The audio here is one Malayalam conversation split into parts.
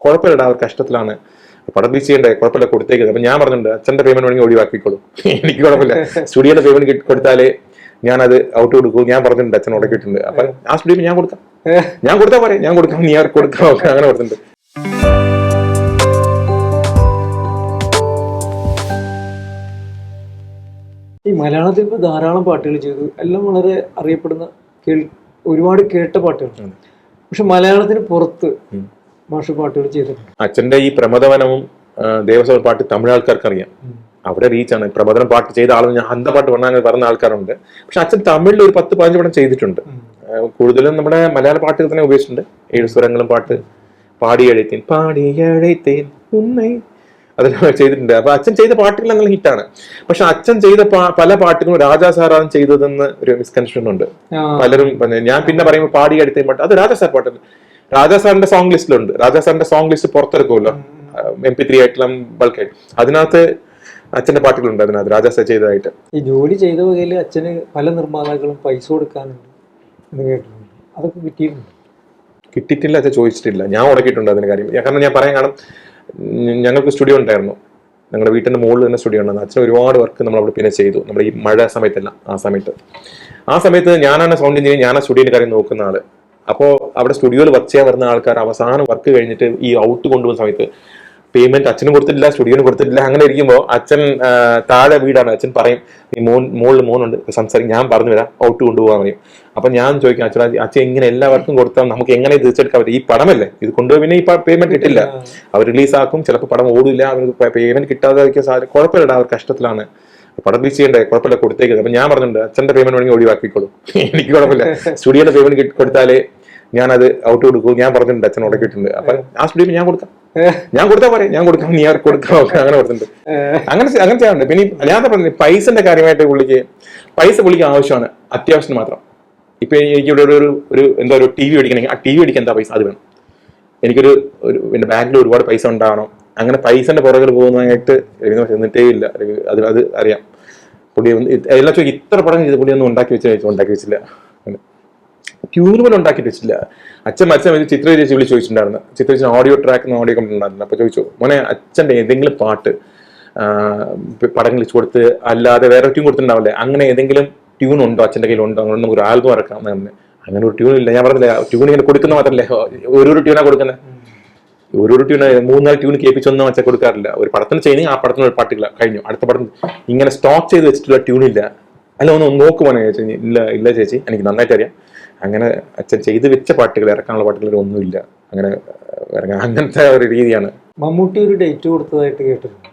കുഴപ്പമില്ല, അവർ കഷ്ടത്തിലാണ്, പടം റീച്ച് ചെയ്യണ്ടേ, കുഴപ്പമില്ല കൊടുത്തേക്കുന്നത്. അപ്പൊ ഞാൻ പറഞ്ഞിട്ടുണ്ട് അച്ഛന്റെ പേയ്മെന്റ് വേണമെങ്കിൽ ഒഴിവാക്കിക്കോളൂ, എനിക്ക് കുഴപ്പമില്ല, സ്റ്റുഡിയോയുടെ പേയ്മെന്റ് കൊടുത്താലേ ഞാനത് ഔട്ട് കൊടുക്കൂ. ഞാൻ പറഞ്ഞിട്ടുണ്ട്, അച്ഛൻ ഉടക്കിയിട്ടുണ്ട്. അപ്പൊ ആ സ്റ്റുഡിയോ ഞാൻ കൊടുക്കാം, ഞാൻ കൊടുത്താൽ പറയാം, ഞാൻ കൊടുക്കാം, നീ ആർക്ക് കൊടുക്കാം, അങ്ങനെ പറഞ്ഞിട്ടുണ്ട്. ഈ മലയാളത്തിൽ ഇപ്പോൾ ധാരാളം പാട്ടുകൾ ചെയ്തു, എല്ലാം വളരെ അറിയപ്പെടുന്ന ഒരുപാട് കേട്ട പാട്ടുകൾ. പക്ഷെ മലയാളത്തിന് പുറത്ത് മാഷ് പാട്ടുകൾ ചെയ്തിട്ടുണ്ട്. അച്ഛന്റെ ഈ പ്രമദവനവും ദേവസ്വം പാട്ട് തമിഴ് ആൾക്കാർക്ക് അറിയാം, അവിടെ റീച്ചാണ്. പ്രമദനം പാട്ട് ചെയ്ത ആളും ഞാൻ ഹന്ത പാട്ട് പറഞ്ഞ ആൾക്കാരുണ്ട്. പക്ഷെ അച്ഛൻ തമിഴിൽ ഒരു 10-15 പടം ചെയ്തിട്ടുണ്ട്. കൂടുതലും നമ്മുടെ മലയാള പാട്ടുകൾ തന്നെ ഉപയോഗിച്ചിട്ടുണ്ട്. 7 സ്വരങ്ങളും പാട്ട്, പാടിയഴത്തേൻ ഉന്നൈ, അതെല്ലാം ചെയ്തിട്ടുണ്ട്. അപ്പൊ അച്ഛൻ ചെയ്ത പാട്ടുകൾ അങ്ങനെ ഹിറ്റാണ്. പക്ഷെ അച്ഛൻ ചെയ്ത പല പാട്ടുകളും രാജാ സാറാണ് ചെയ്തതെന്ന് ഒരു മിസ്കൺസെപ്ഷൻ ഉണ്ട്. പലരും ഞാൻ പിന്നെ പറയുമ്പോൾ പാടിയഴത്തേൻ പാട്ട് അത് രാജാ സാർ പാട്ട്, രാജാ സാറിന്റെ സോങ് ലിസ്റ്റിലുണ്ട്. രാജാ സാറിന്റെ സോങ് ലിസ്റ്റ് പുറത്തിറക്കുമല്ലോ, MP3 ആയിട്ടുള്ള ബൾക്കായിട്ട്, അതിനകത്ത് അച്ഛന്റെ പാട്ടുകളുണ്ട്. അതിനകത്ത് രാജാ സാർ ചെയ്തതായിട്ട്. ഈ ജോലി ചെയ്ത വകയിൽ അച്ഛന് പല നിർമ്മാതാക്കളും പൈസ കൊടുക്കാനുണ്ട് എന്ന് കേട്ടിട്ടുണ്ട്. അതൊക്കെ കിട്ടിയിട്ടുണ്ട്? കിട്ടിയിട്ടില്ല, അച്ഛൻ ചോദിച്ചിട്ടില്ല. ഞാൻ ഉടക്കിയിട്ടുണ്ട് അതിന് കാര്യം. കാരണം ഞാൻ പറയാൻ കാരണം, ഞങ്ങൾക്ക് സ്റ്റുഡിയോ ഉണ്ടായിരുന്നു, ഞങ്ങളുടെ വീട്ടിന്റെ മുകളിൽ തന്നെ സ്റ്റുഡിയോ ഉണ്ടായിരുന്നു. അച്ഛൻ ഒരുപാട് വർക്ക് നമ്മൾ അവിടെ പിന്നെ ചെയ്തു, നമ്മുടെ ഈ മഴ സമയത്തല്ല, ആ സമയത്ത് ഞാനാണ് സൗണ്ട് എഞ്ചിനീയർ, ഞാനാണ് സ്റ്റുഡിയോന്റെ കാര്യം നോക്കുന്ന ആള്. അപ്പോൾ അവിടെ സ്റ്റുഡിയോയിൽ വർക്ക് ചെയ്യാൻ വരുന്ന ആൾക്കാർ അവസാനം വർക്ക് കഴിഞ്ഞിട്ട് ഈ ഔട്ട് കൊണ്ടുപോകുന്ന സമയത്ത് പേയ്മെന്റ് അച്ഛനും കൊടുത്തിട്ടില്ല, സ്റ്റുഡിയോന് കൊടുത്തിട്ടില്ല. അങ്ങനെ ഇരിക്കുമ്പോൾ അച്ഛൻ താഴെ വീടാണ്, അച്ഛൻ പറയും ഈ മോളിൽ മോനുണ്ട് സംസാരിക്കും, ഞാൻ പറഞ്ഞു വരാം, ഔട്ട് കൊണ്ടുപോകാൻ പറയും. അപ്പൊ ഞാൻ ചോദിക്കും അച്ഛൻ ഇങ്ങനെ എല്ലാവർക്കും കൊടുത്താൽ നമുക്ക് എങ്ങനെ തിരിച്ചെടുക്കാൻ പറ്റും? ഈ പടമല്ലേ ഇത് കൊണ്ടുപോയി, പിന്നെ ഈ പേയ്മെന്റ് കിട്ടില്ല, അവർ റിലീസാക്കും, ചിലപ്പോൾ പടം ഓടില്ല, അവർക്ക് പേയ്മെന്റ് കിട്ടാതെ സാധ്യത. കുഴപ്പമില്ല, അവർ കഷ്ടത്തിലാണ്, പടം റീച്ച് ചെയ്യണ്ടേ, കുഴപ്പമില്ല കൊടുത്തേക്കുന്നത്. അപ്പൊ ഞാൻ പറഞ്ഞിട്ടുണ്ട് അച്ഛന്റെ പേയ്മെന്റ് വേണമെങ്കിൽ ഒഴിവാക്കിക്കോളൂ, എനിക്ക് കുഴപ്പമില്ല, സ്റ്റുഡിയോയുടെ പേയ്മെന്റ് കൊടുത്താലേ ഞാനത് ഔട്ട് കൊടുക്കൂ. ഞാൻ പറഞ്ഞിട്ടുണ്ട്, അച്ഛൻ ഉടക്കിയിട്ടുണ്ട്. അപ്പൊ ആ സ്റ്റുഡിയോ ഞാൻ കൊടുക്കാം, ഞാൻ കൊടുത്താൽ പറയാം, ഞാൻ കൊടുക്കാം, നീ ആർക്ക് കൊടുക്കാം, അങ്ങനെ പറഞ്ഞിട്ടുണ്ട്. അങ്ങനെ ചെയ്യാറുണ്ട്. പിന്നെ ഞാൻ പറഞ്ഞു പൈസന്റെ കാര്യമായിട്ട് പുള്ളിക്ക് ആവശ്യമാണ്, അത്യാവശ്യം മാത്രം. ഇപ്പൊ എനിക്ക് ഇവിടെ ഒരു എന്താ ഒരു TV മേടിക്കണമെങ്കിൽ ആ TV മേടിക്കാൻ എന്താ പൈസ, അത് വേണം. എനിക്കൊരു പിന്നെ ബാങ്കിൽ ഒരുപാട് പൈസ ഉണ്ടാവണം. അങ്ങനെ പൈസന്റെ പുറകിൽ പോകുന്നതായിട്ട് എന്നിട്ടേ ഇല്ല. അത് അറിയാം. പുള്ളി എല്ലാം ചോദിക്കും, ഇത്ര പടം ചെയ്ത് പുള്ളി ഒന്നും ഉണ്ടാക്കി വെച്ചില്ല, ട്യൂൺ പോലും ഉണ്ടാക്കി വെച്ചില്ല. അച്ഛൻ മത്സരം ചിത്ര ചേച്ചി വിളിച്ച് ചോദിച്ചിട്ടുണ്ടായിരുന്നു. ചിത്ര ചേച്ചി ഓഡിയോ ട്രാക്ക് ഓഡിയോ കണ്ടിട്ടുണ്ടായിരുന്നു. അപ്പൊ ചോദിച്ചു, മോനെ അച്ഛന്റെ ഏതെങ്കിലും പാട്ട് പടങ്ങൾ കൊടുത്ത് അല്ലാതെ വേറെ ട്യൂൺ കൊടുത്തിട്ടുണ്ടാവില്ലേ, അങ്ങനെ ഏതെങ്കിലും ട്യൂൺ ഉണ്ടോ അച്ഛന്റെ കയ്യിൽ ഉണ്ടോ, അങ്ങനെ നമുക്ക് ഒരു ആൽബം ഇറക്കാം. അങ്ങനെ ഒരു ട്യൂൺ ഇല്ല. ഞാൻ പറഞ്ഞില്ല, ട്യൂൺ ഇങ്ങനെ കൊടുക്കുന്ന മാത്രമല്ലേ, ഓരോരോ ട്യൂണാ കൊടുക്കുന്നത്. ഓരോരോ ട്യൂൺ 3-4 ട്യൂൺ കേൾപ്പിച്ചൊന്നും അച്ഛൻ കൊടുക്കാറില്ല. ഒരു പടത്തിന് ചെയ്യുന്നെങ്കിൽ ആ പടത്തിന് ഒരു പാട്ടില്ല, കഴിഞ്ഞു. അടുത്ത പടം ഇങ്ങനെ സ്റ്റോക്ക് ചെയ്ത് വെച്ചിട്ടുള്ള ട്യൂൺ ഇല്ല. അല്ല ഒന്ന് നോക്കുമോനെ ചേച്ചി? ഇല്ല ചേച്ചി, എനിക്ക് നന്നായിട്ട് അറിയാം. അങ്ങനെ അച്ഛൻ ചെയ്ത് വെച്ച പാട്ടുകൾ, ഇറക്കാനുള്ള പാട്ടുകൾ ഒന്നുമില്ല. അങ്ങനെ അങ്ങനത്തെ ഒരു രീതിയാണ്. മമ്മൂട്ടി ഒരു ഡേറ്റ് കൊടുത്തതായിട്ട് കേട്ടിട്ടുണ്ട്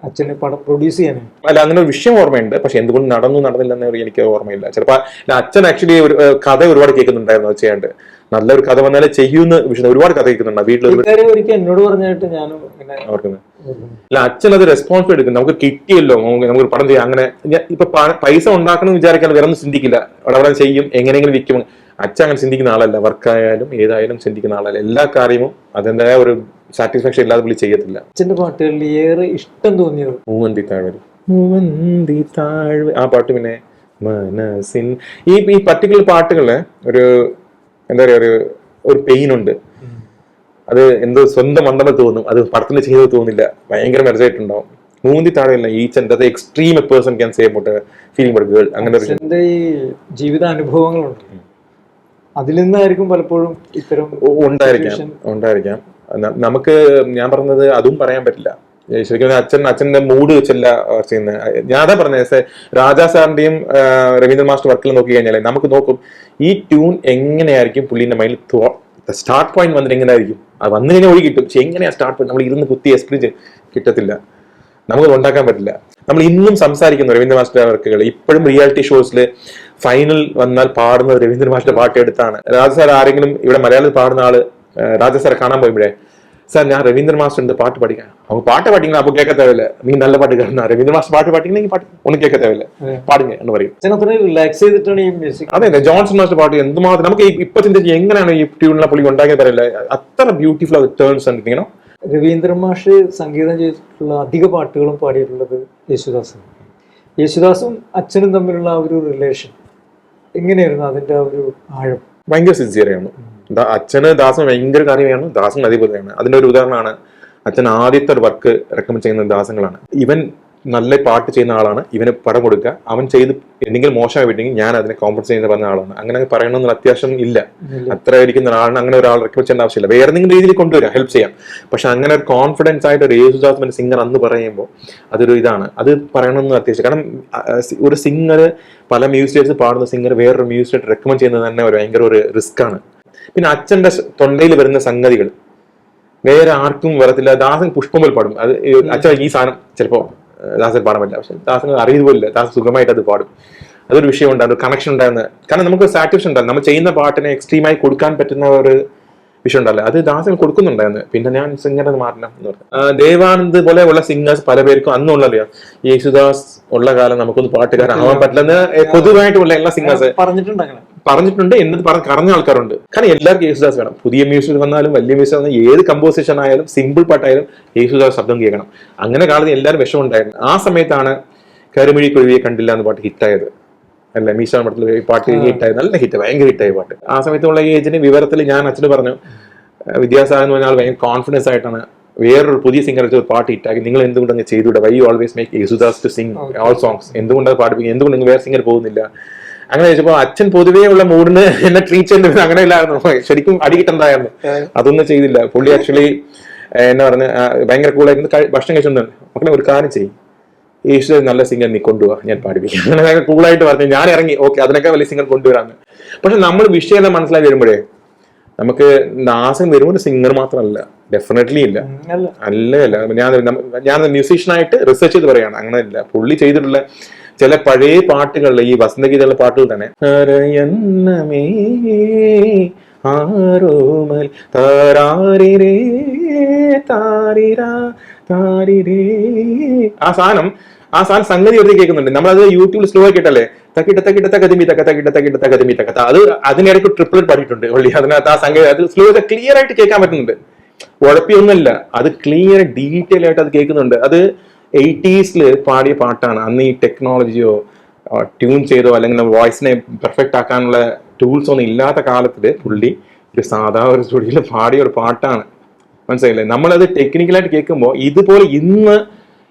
അച്ഛന് പടം പ്രൊഡ്യൂസ് ചെയ്യാൻ. അല്ല, അങ്ങനെ ഒരു വിഷയം ഓർമ്മയുണ്ട്. പക്ഷെ എന്തുകൊണ്ട് നടന്നില്ലെന്ന് എനിക്ക് ഓർമ്മയില്ല. ചിലപ്പോൾ അച്ഛൻ ആക്ച്വലി ഒരു കഥ ഒരുപാട് കേൾക്കുന്നുണ്ടായിരുന്നു അത് ചെയ്യാണ്ട്. നല്ലൊരു കഥ വന്നാലേ ചെയ്യുന്ന വിഷയം ഒരുപാട് കഥ കേൾക്കുന്നുണ്ട് വീട്ടിൽ എന്നോട് പറഞ്ഞായിട്ട് ഞാനും ഓർക്കുന്നത്. അല്ല, അച്ഛൻ അത് റെസ്പോൺസിബിൾ എടുക്കുന്നു. നമുക്ക് കിട്ടിയല്ലോ, നമുക്ക് പടം ചെയ്യാം. അങ്ങനെ ഇപ്പൊ പൈസ ഉണ്ടാക്കണം എന്ന് വിചാരിക്കാൻ വേറെ ഒന്നും ചിന്തിക്കില്ല. അവിടെ ചെയ്യും, എങ്ങനെയെങ്കിലും വിൽക്കും. അച്ഛൻ അങ്ങനെ ചിന്തിക്കുന്ന ആളല്ല. വർക്കായാലും ഏതായാലും ചിന്തിക്കുന്ന ആളല്ല. എല്ലാ കാര്യവും അതിൻ്റെതായ ഒരു സാറ്റിസ്ഫാക്ഷൻ ഇല്ലാതെ പുള്ളി ചെയ്യത്തില്ല. അച്ഛന്റെ പാട്ടുകളിൽ ഏറെ ഇഷ്ടം തോന്നിയത് മൂവന്തി താഴ്വ, ആ പാട്ട്. പിന്നെ മനസ്സിൻ ഈ പർട്ടിക്കുലർ പാട്ടുകളില് ഒരു എന്താ പറയാ, ഒരു പെയിൻ ഉണ്ട്. അത് എന്തോ സ്വന്തം മന്ദമ തോന്നും, അത് പടത്തിൽ ചെയ്തത് തോന്നില്ല. ഭയങ്കര മെർജായിട്ടുണ്ടാവും. മൂന്തി താഴെയല്ല, each and extreme a person can say about feeling about girl. അങ്ങനെ ഈ ജീവിത അനുഭവങ്ങളുണ്ട്, അതിൽ നിന്നായിരിക്കും പലപ്പോഴും ഇത്തരം ഉണ്ടായിരിക്കാം. നമുക്ക് ഞാൻ പറഞ്ഞത് അതും പറയാൻ പറ്റില്ല. ശരിക്കും അച്ഛന്റെ മൂഡ് വെച്ചല്ല ചെയ്യുന്നത്. ഞാൻ അതാ പറഞ്ഞത്, രാജാ സാറിന്റെയും രവീന്ദ്ര മാസ്റ്റർ വർക്കിൽ നോക്കി കഴിഞ്ഞാൽ നമുക്ക് നോക്കും ഈ ട്യൂൺ എങ്ങനെയായിരിക്കും പുള്ളിന്റെ മൈൻഡിൽ സ്റ്റാർട്ട് പോയിന്റ് വന്നിട്ട് എങ്ങനെയായിരിക്കും. അത് വന്നു കഴിഞ്ഞാൽ ഒഴി കിട്ടും. പക്ഷെ എങ്ങനെയാ സ്റ്റാർട്ട് പോയിന്റ് നമ്മൾ ഇരുന്ന് കുത്തി എക്സ്പീരിയൻസ് കിട്ടത്തില്ല, നമുക്ക് ഉണ്ടാക്കാൻ പറ്റില്ല. നമ്മൾ ഇന്നും സംസാരിക്കുന്നു രവീന്ദ്ര മാസ്റ്റർ വർക്കുകൾ. ഇപ്പോഴും റിയാലിറ്റി ഷോസിൽ ഫൈനൽ വന്നാൽ പാടുന്നത് രവീന്ദ്ര മാസ്റ്റർ പാട്ട് എടുത്താണ്. രാജ സാർ ആരെങ്കിലും ഇവിടെ മലയാളത്തിൽ പാടുന്ന ആള് രാജ സാറെ കാണാൻ പോയപ്പോഴേ, സാർ ഞാൻ രവീന്ദ്ര മാസ്റ്റർ ഉണ്ട്, പാട്ട് പഠിക്കാൻ. അവൻ പാട്ട് പാട്ടിങ്ങനെ അപ്പൊ കേൾക്ക തേവില്ല, നീ നല്ല പാട്ട് കേൾക്കുന്ന രവീന്ദ്ര മാസ്റ്റർ പാട്ട് പാട്ടിങ്ങനെ പാട്ട് ഒന്നും കേൾക്ക തേവില്ല, പാടുക എന്ന് പറയും. അതെ, ജോൺസൺ മാസ്റ്റർ പാട്ട് എന്തുമാത്രം നമുക്ക് ഇപ്പൊ ചിന്തിച്ച് എങ്ങനെയാണ് ഈ ട്യൂണിലെ പുള്ളി ഉണ്ടാക്കിയത് പറയില്ല. അത്ര ബ്യൂട്ടിഫുൾ അത് ടേൺസ് ഉണ്ട്. ഇങ്ങനെ രവീന്ദ്ര മാഷ് സംഗീതം ചെയ്തിട്ടുള്ള അധിക പാട്ടുകളും പാടിയിട്ടുള്ളത് യേശുദാസും അച്ഛനും തമ്മിലുള്ള ആ ഒരു റിലേഷൻ എങ്ങനെയായിരുന്നു? അതിന്റെ ഒരു ആഴം ഭയങ്കര സിൻസിയറാണ്. അച്ഛന് ദാസൻ ഭയങ്കര കാര്യമാണ്, ദാസൻ അതേപോലെയാണ്. അതിന്റെ ഒരു ഉദാഹരണമാണ് അച്ഛൻ ആദ്യത്തെ ഒരു വർക്ക് റെക്കമെൻഡ് ചെയ്യുന്ന ദാസങ്ങളാണ്. ഇവൻ നല്ല പാട്ട് ചെയ്യുന്ന ആളാണ്, ഇവന് പടം കൊടുക്കുക, അവൻ ചെയ്ത് എന്തെങ്കിലും മോശമായി വിട്ടെങ്കിൽ ഞാൻ അതിനെ കോമ്പൻസേറ്റ് ചെയ്യുന്ന പറഞ്ഞ ആളാണ്. അങ്ങനെ പറയണമെന്നുള്ള അത്യാവശ്യം ഇല്ല. അത്ര ഇരിക്കുന്ന ആളിന് അങ്ങനെ ഒരാൾ റെക്കമെൻഡ് ചെയ്യേണ്ട ആവശ്യമില്ല. വേറെ എന്തെങ്കിലും രീതിയിൽ കൊണ്ടുവരാം, ഹെൽപ്പ് ചെയ്യാം. പക്ഷെ അങ്ങനെ ഒരു കോൺഫിഡൻസ് ആയിട്ട് ഒരു യേശുദാസ് സിംഗർ അന്ന് പറയുമ്പോൾ അതൊരു ഇതാണ്, അത് പറയണമെന്ന് അത്യാവശ്യം. കാരണം ഒരു സിംഗർ, പല മ്യൂസിയേഴ്സ് പാടുന്ന സിംഗർ വേറൊരു മ്യൂസിയേറ്റ് റെക്കമെൻഡ് ചെയ്യുന്നത് തന്നെ ഒരു ഭയങ്കര ഒരു റിസ്ക് ആണ്. പിന്നെ അച്ഛന്റെ തൊണ്ടയിൽ വരുന്ന സംഗതികൾ വേറെ ആർക്കും വരത്തില്ല. ദാസൻ പുഷ്പമ്പോൾ പാടും. അത് അച്ഛൻ ഈ സാധനം ചിലപ്പോ ദാസൻ പാടാൻ പറ്റില്ല, പക്ഷെ ദാസൻ അറിയുപോലില്ല, ദാസൻ സുഖമായിട്ട് അത് പാടും. അതൊരു വിഷയം ഉണ്ടാകും, കണക്ഷൻ ഉണ്ടാകുന്ന. കാരണം നമുക്ക് സാറ്റിസ്ഫാക്ഷൻ ഉണ്ടാകും, നമ്മൾ ചെയ്യുന്ന പാട്ടിനെ എക്സ്ട്രീമായി കൊടുക്കാൻ പറ്റുന്ന ഒരു വിഷയം ഉണ്ടല്ലോ, അത് ദാസൻ കൊടുക്കുന്നുണ്ടായിരുന്നു. പിന്നെ ഞാൻ സിംഗർ മാറണം എന്ന് പറഞ്ഞു. ദേവാനന്ദ് പോലെ ഉള്ള സിംഗേഴ്സ് പല പേർക്കും അന്നുള്ളറിയാ, യേശുദാസ് ഉള്ള കാലം നമുക്കൊന്ന് പാട്ടുകാരാവാൻ പറ്റില്ലെന്ന് പൊതുവായിട്ടുള്ള എല്ലാ സിംഗേഴ്സ് പറഞ്ഞിട്ടുണ്ട്. എന്നത് പറഞ്ഞ ആൾക്കാരുണ്ട്. കാരണം എല്ലാവർക്കും യേശുദാസ് വേണം. പുതിയ മ്യൂസിക് വന്നാലും വലിയ മ്യൂസിക് വന്നാലും ഏത് കമ്പോസിഷൻ ആയാലും സിമ്പിൾ പാട്ടായാലും യേശുദാസ് ശബ്ദം കേൾക്കണം. അങ്ങനെ കാലത്ത് എല്ലാവരും വിഷമുണ്ടായിരുന്നു. ആ സമയത്താണ് കരുമിഴി കുരുവിയെ കണ്ടില്ല എന്ന പാട്ട് ഹിറ്റായത്. അല്ല, മീശ മഠത്തിൽ പാട്ട് ഹിറ്റായത്, നല്ല ഹിറ്റ്, ഭയങ്കര ഹിറ്റായ പാട്ട്. ആ സമയത്തുള്ള ഏജിന് വിവരത്തിൽ ഞാൻ അച്ഛന് പറഞ്ഞു, വിദ്യാസാഗർ എന്ന് പറഞ്ഞാൽ ഭയങ്കര കോൺഫിഡൻസ് ആയിട്ടാണ് വേറൊരു പുതിയ സിംഗർ ഒരു പാട്ട് ഹിറ്റാക്കി, നിങ്ങൾ എന്തുകൊണ്ട് അങ്ങ് ചെയ്തുകൂടെ, why you always make Yesudas to sing all songs, എന്തുകൊണ്ട് അത് പാടിപ്പിക്കും, എന്തുകൊണ്ട് നിങ്ങൾ വേറെ സിംഗർ പോകുന്നില്ല. അങ്ങനെ ചോദിച്ചപ്പോ അച്ഛൻ പൊതുവേ ഉള്ള മൂഡിന് എന്നെ ട്രീറ്റ് ചെയ്യേണ്ടത് അങ്ങനെ ഇല്ലായിരുന്നു, ശരിക്കും അടികിട്ടുണ്ടായിരുന്നു. അതൊന്നും ചെയ്തില്ല. പുള്ളി ആക്ച്വലി എന്നാ പറഞ്ഞ ഭയങ്കര കൂളായിരുന്നു. ഭക്ഷണം കഴിച്ചോണ്ടാണ് മക്കളെ ഒരു കാര്യം ചെയ്യും, യേശുദാസ് നല്ല സിംഗർ നീ കൊണ്ടുപോവാ, ഞാൻ പാടിപ്പിക്കും. അങ്ങനെ ഭയങ്കര കൂളായിട്ട് പറഞ്ഞു. ഞാൻ ഇറങ്ങി, ഓക്കെ അതിനൊക്കെ വലിയ സിംഗർ കൊണ്ടുവരാന്ന്. പക്ഷെ നമ്മൾ വിഷയം മനസ്സിലാക്കി വരുമ്പോഴേ നമുക്ക് ദാസൻ വരുമ്പോൾ സിംഗർ മാത്രമല്ല, ഡെഫിനറ്റ്ലി ഇല്ല, അല്ല. ഞാൻ മ്യൂസീഷ്യനായിട്ട് റിസർച്ച് ചെയ്ത് പറയാണ്, അങ്ങനെ ഇല്ല. പുള്ളി ചെയ്തിട്ടുള്ള ചില പഴയ പാട്ടുകളിൽ, ഈ വസന്തഗീതയുള്ള പാട്ടുകൾ തന്നെ, ആരോമൽ താരാരിരേ താരിരാ താരിരേ, ആ സാധനം സംഗതി വെറുതെ കേൾക്കുന്നുണ്ട്. നമ്മളത് യൂട്യൂബിൽ സ്ലോ ആക്കിയിട്ടല്ലേ, തക്കിട്ട തക്കിട്ട തകതിമി തക്ക തക്കിട്ട തക്കിട്ട തകതിമി തക്കത്ത, അത് അതിനിടയ്ക്ക് ട്രിപ്പിൾ പാടിയിട്ടുണ്ട് പുള്ളി. അതിനകത്ത് ആ സംഗതി അത് സ്ലോ ക്ലിയർ ആയിട്ട് കേൾക്കാൻ പറ്റുന്നുണ്ട്, ഉഴപ്പിയൊന്നുമില്ല. അത് ക്ലിയർ ഡീറ്റെയിൽ ആയിട്ട് അത് കേൾക്കുന്നുണ്ട്. അത് 80s പാടിയ പാട്ടാണ്. അന്ന് ഈ ടെക്നോളജിയോ ട്യൂൺ ചെയ്തോ അല്ലെങ്കിൽ വോയിസിനെ പെർഫെക്റ്റ് ആക്കാനുള്ള ടൂൾസ് ഒന്നും ഇല്ലാത്ത കാലത്തില് പുള്ളി ഒരു സാധാ ഒരു സ്റ്റുഡിയോയിൽ പാടിയ ഒരു പാട്ടാണ്. മനസ്സിലായില്ലേ? നമ്മളത് ടെക്നിക്കലായിട്ട് കേൾക്കുമ്പോൾ ഇതുപോലെ ഇന്ന്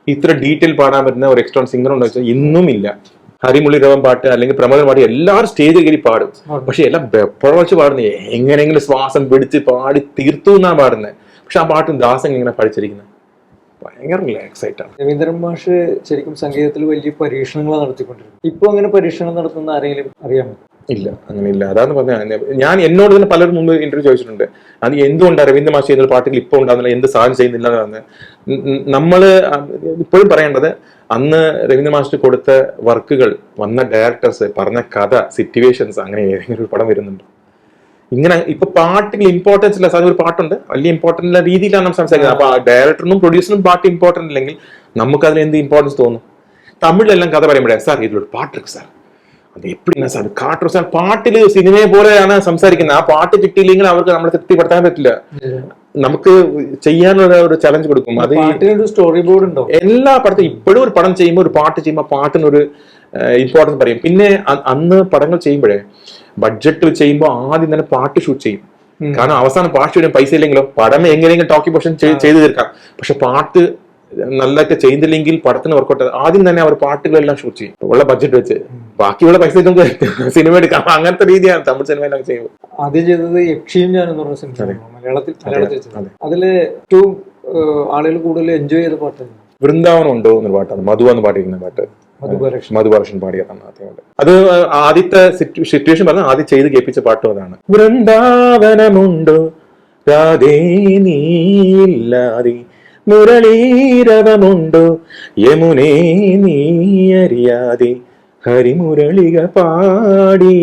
ഇത്ര ഡീറ്റെയിൽ പാടാൻ പറ്റുന്ന ഒരു എക്സ്ട്രോൺ സിംഗർ ഉണ്ടോ വെച്ചാൽ ഇന്നും ഇല്ല. ഹരിമുരളീരവം പാട്ട് അല്ലെങ്കിൽ പ്രമോദൻ പാട്ട് എല്ലാവരും സ്റ്റേജിൽ കയറി പാടും, പക്ഷെ എല്ലാം വെച്ച് പാടുന്നത് എങ്ങനെയെങ്കിലും ശ്വാസം പിടിച്ച് പാടി തീർത്തു എന്നാണ് പാടുന്നത്. പക്ഷെ ആ പാട്ടും ദാസൻ ഇങ്ങനെ പഠിച്ചിരിക്കുന്നത് ഭയങ്കര റിലാക്സ് ആയിട്ടാണ്. രവീന്ദ്രൻ മാഷ് ശരിക്കും സംഗീതത്തിൽ വലിയ പരീക്ഷണങ്ങൾ നടത്തിക്കൊണ്ടിരുന്നു. ഇപ്പൊ അങ്ങനെ പരീക്ഷണം നടത്തുന്ന ആരെങ്കിലും അറിയാമോ? ഇല്ല, അങ്ങനെ ഇല്ല. അതാണ് പറഞ്ഞത്. ഞാൻ എന്നോട് തന്നെ പലരും മുമ്പ് ഇന്റർവ്യൂ ചോദിച്ചിട്ടുണ്ട്, അത് എന്തുകൊണ്ടാണ് രവീന്ദ്ര മാഷ് ചെയ്യുന്ന പാട്ടുകൾ ഇപ്പൊ ഉണ്ടാകുന്നില്ല, എന്ത് സാധനം ചെയ്യുന്നില്ല എന്ന്. നമ്മള് ഇപ്പോഴും പറയേണ്ടത്, അന്ന് രവീന്ദ്ര മാഷ് കൊടുത്ത വർക്കുകൾ, വന്ന ഡയറക്ടേഴ്സ് പറഞ്ഞ കഥ, സിറ്റുവേഷൻസ്, അങ്ങനെ ഏതെങ്കിലും ഒരു പടം വരുന്നുണ്ട്. ഇങ്ങനെ ഇപ്പൊ പാട്ടിൽ ഇമ്പോർട്ടൻസ് ഇല്ല. സാധനം ഒരു പാട്ടുണ്ട് വലിയ ഇമ്പോർട്ടന്റ് രീതിയിലാണ് നമ്മൾ സംസാരിക്കുന്നത്. അപ്പൊ ഡയറക്ടറിനും പ്രൊഡ്യൂസറിനും പാട്ട് ഇമ്പോർട്ടന്റ് ഇല്ലെങ്കിൽ നമുക്ക് അതിന് എന്ത് ഇമ്പോർട്ടൻസ് തോന്നും? തമിഴിലെല്ലാം കഥ പറയുമ്പോഴേ, സാർ ഇതിലൊരു പാട്ടിருக்கு സാർ, അത് എപ്പിടിനാ സാർ കാട്ടും സാർ, പാട്ടില് സിനിമയെ പോലെയാണ് സംസാരിക്കുന്നത്. ആ പാട്ട് കിട്ടിയില്ലെങ്കിൽ അവർക്ക് നമ്മളെ തൃപ്തിപ്പെടുത്താൻ പറ്റില്ല. നമുക്ക് ചെയ്യാനുള്ള ഒരു ചലഞ്ച് കൊടുക്കും. അത് സ്റ്റോറി ബോർഡ് ഉണ്ടോ എല്ലാ പടത്തും? ഇപ്പോഴും ഒരു പടം ചെയ്യുമ്പോൾ, ഒരു പാട്ട് ചെയ്യുമ്പോൾ പാട്ടിനൊരു ഇമ്പോർട്ടൻസ് പറയും. പിന്നെ അന്ന് പടങ്ങൾ ചെയ്യുമ്പോഴേ ബഡ്ജറ്റ് ചെയ്യുമ്പോൾ ആദ്യം തന്നെ പാട്ട് ഷൂട്ട് ചെയ്യും. കാരണം അവസാനം പാട്ട് ഷൂട്ട് ചെയ്യാൻ പൈസ ഇല്ലെങ്കിലോ പടം എങ്ങനെയെങ്കിലും ടോക്കി പോർഷൻ ചെയ്തു തീർക്കാം. പക്ഷെ പാട്ട് നല്ലൊക്കെ ചെയ്തില്ലെങ്കിൽ പടത്തിന് വർക്കൗട്ട്. ആദ്യം തന്നെ അവർ പാട്ടുകളെല്ലാം ഷൂട്ട് ചെയ്യും ഉള്ള ബഡ്ജറ്റ് വെച്ച്, ബാക്കിയുള്ള പൈസ സിനിമ എടുക്കാം. അങ്ങനത്തെ രീതിയാണ് തമിഴ് സിനിമയെല്ലാം ചെയ്യുമ്പോൾ. ആദ്യം ചെയ്തത് യക്ഷിയും ഞാൻ എന്ന് പറഞ്ഞ സിനിമ, മലയാളത്തിൽ അതില് ഏറ്റവും ആളുകൾ കൂടുതൽ എൻജോയ് ചെയ്ത പാട്ട് വൃന്ദാവനം ഉണ്ടോ എന്നൊരു പാട്ടാണ്, മധു എന്ന് പാടിയിരിക്കുന്ന പാട്ട്, മധുബാലകൃഷ്ണൻ പാടിയതാണ്. അത് ആദ്യത്തെ സിറ്റുവേഷൻ പറഞ്ഞ ആദ്യം ചെയ്ത് കേൾപ്പിച്ച പാട്ടും അതാണ്. വൃന്ദാവനമുണ്ടോ രാധേ നീയില്ലാതെ, മുരളീരവമുണ്ടോ യമുനേ നീ അറിയാതെ, ഹരിമുരളിക പാടി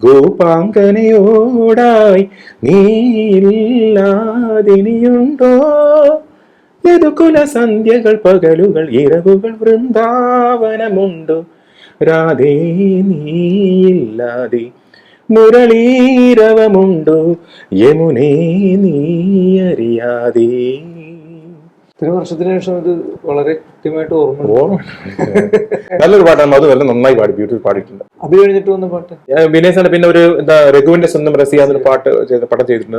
ഗോപാങ്കനയോടായി നീയില്ലാതിനിയുണ്ടോ, യദുകുല സന്ധ്യകൾ പകലുകൾ ഇരവുകൾ, വൃന്ദാവനമുണ്ടോ രാധേ നീയില്ലാതെ, മുരളീരവമുണ്ടോ യമുനേ നീ അറിയാതെ. ഇത്രയും വർഷത്തിന് ശേഷം ഇത് വളരെ കൃത്യമായിട്ട് ഓർമ്മ. നല്ലൊരു പാട്ടാണ്, അത് നല്ല നന്നായി പാടി, ബ്യൂട്ടിഫുൾ പാടിയിട്ടുണ്ട്. അത് കഴിഞ്ഞിട്ട് വന്ന പാട്ട് വിനയ് സാറിന്റെ പിന്നെ ഒരു എന്താ രഘുവിന്റെ സ്വന്തം റസിയാസിന് പാട്ട് പടം ചെയ്തിട്ടുണ്ട്.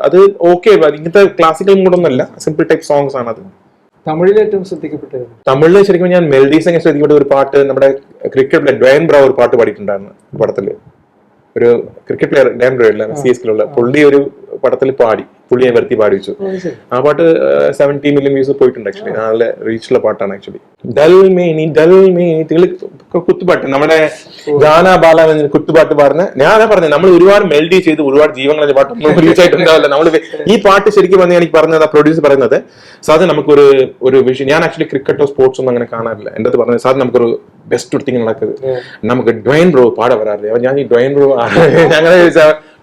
അത് ഓക്കെ, ഇങ്ങനത്തെ ക്ലാസിക്കൽ മൂഡൊന്നുമല്ല, സിമ്പിൾ ടൈപ്പ് സോങ്സ് ആണ് അത്. തമിഴിൽ ഏറ്റവും ശ്രദ്ധിക്കപ്പെട്ടത് തമിഴില് ശരിക്കും ഞാൻ മെലഡീസ് ഒക്കെ ശ്രദ്ധിക്കപ്പെട്ട ഒരു പാട്ട്, നമ്മുടെ ക്രിക്കറ്റ് പ്ലെയർ ഡ്വൈൻ ബ്രാവോ ഒരു പാട്ട് പാടിയിട്ടുണ്ടായിരുന്നു പടത്തില്. ഒരു ക്രിക്കറ്റ് പ്ലെയർ ഡ്വൈൻ ബ്രാവോ ഇല്ല, CSK പുള്ളി ഒരു പടത്തിൽ പാടി, പുള്ളിയെ വരുത്തി പാടിച്ചു. ആ പാട്ട് 70 മില്യൺ വ്യൂസ് പോയിട്ടുണ്ട്. ആക്ച്വലി നല്ല റീച്ചുള്ള പാട്ടാണ്. ആക്ച്വലി ഡൽമേനി കുത്തുപാട്ട്, നമ്മുടെ ഗാന ബാല കുത്തുപാട്ട് പാടുന്ന, ഞാൻ പറഞ്ഞത് നമ്മൾ ഒരുപാട് മെൽഡി ചെയ്ത് ഒരുപാട് ജീവങ്ങളെ പാട്ട് റീച്ച് ആയിട്ടുണ്ടാവില്ല. നമ്മൾ ഈ പാട്ട് ശരിക്കും പറഞ്ഞാൽ എനിക്ക് പറഞ്ഞത് പ്രൊഡ്യൂസർ പറയുന്നത്, സാധനം നമുക്കൊരു വിഷയം, ഞാൻ ആക്ച്വലി ക്രിക്കറ്റോ സ്പോർട്സ് ഒന്നും അങ്ങനെ കാണാറില്ല. എന്റെ അടുത്ത് പറഞ്ഞത് സാധനം നമുക്കൊരു ബെസ്റ്റ് തിങ് നടക്കുന്നത്, നമുക്ക് ഡ്വൈൻ ബ്രോ പാട വരാറില്ല. അപ്പൊ ഞാൻ ഈ ഡ്വൈൻ ബ്രോ ഞങ്ങളെ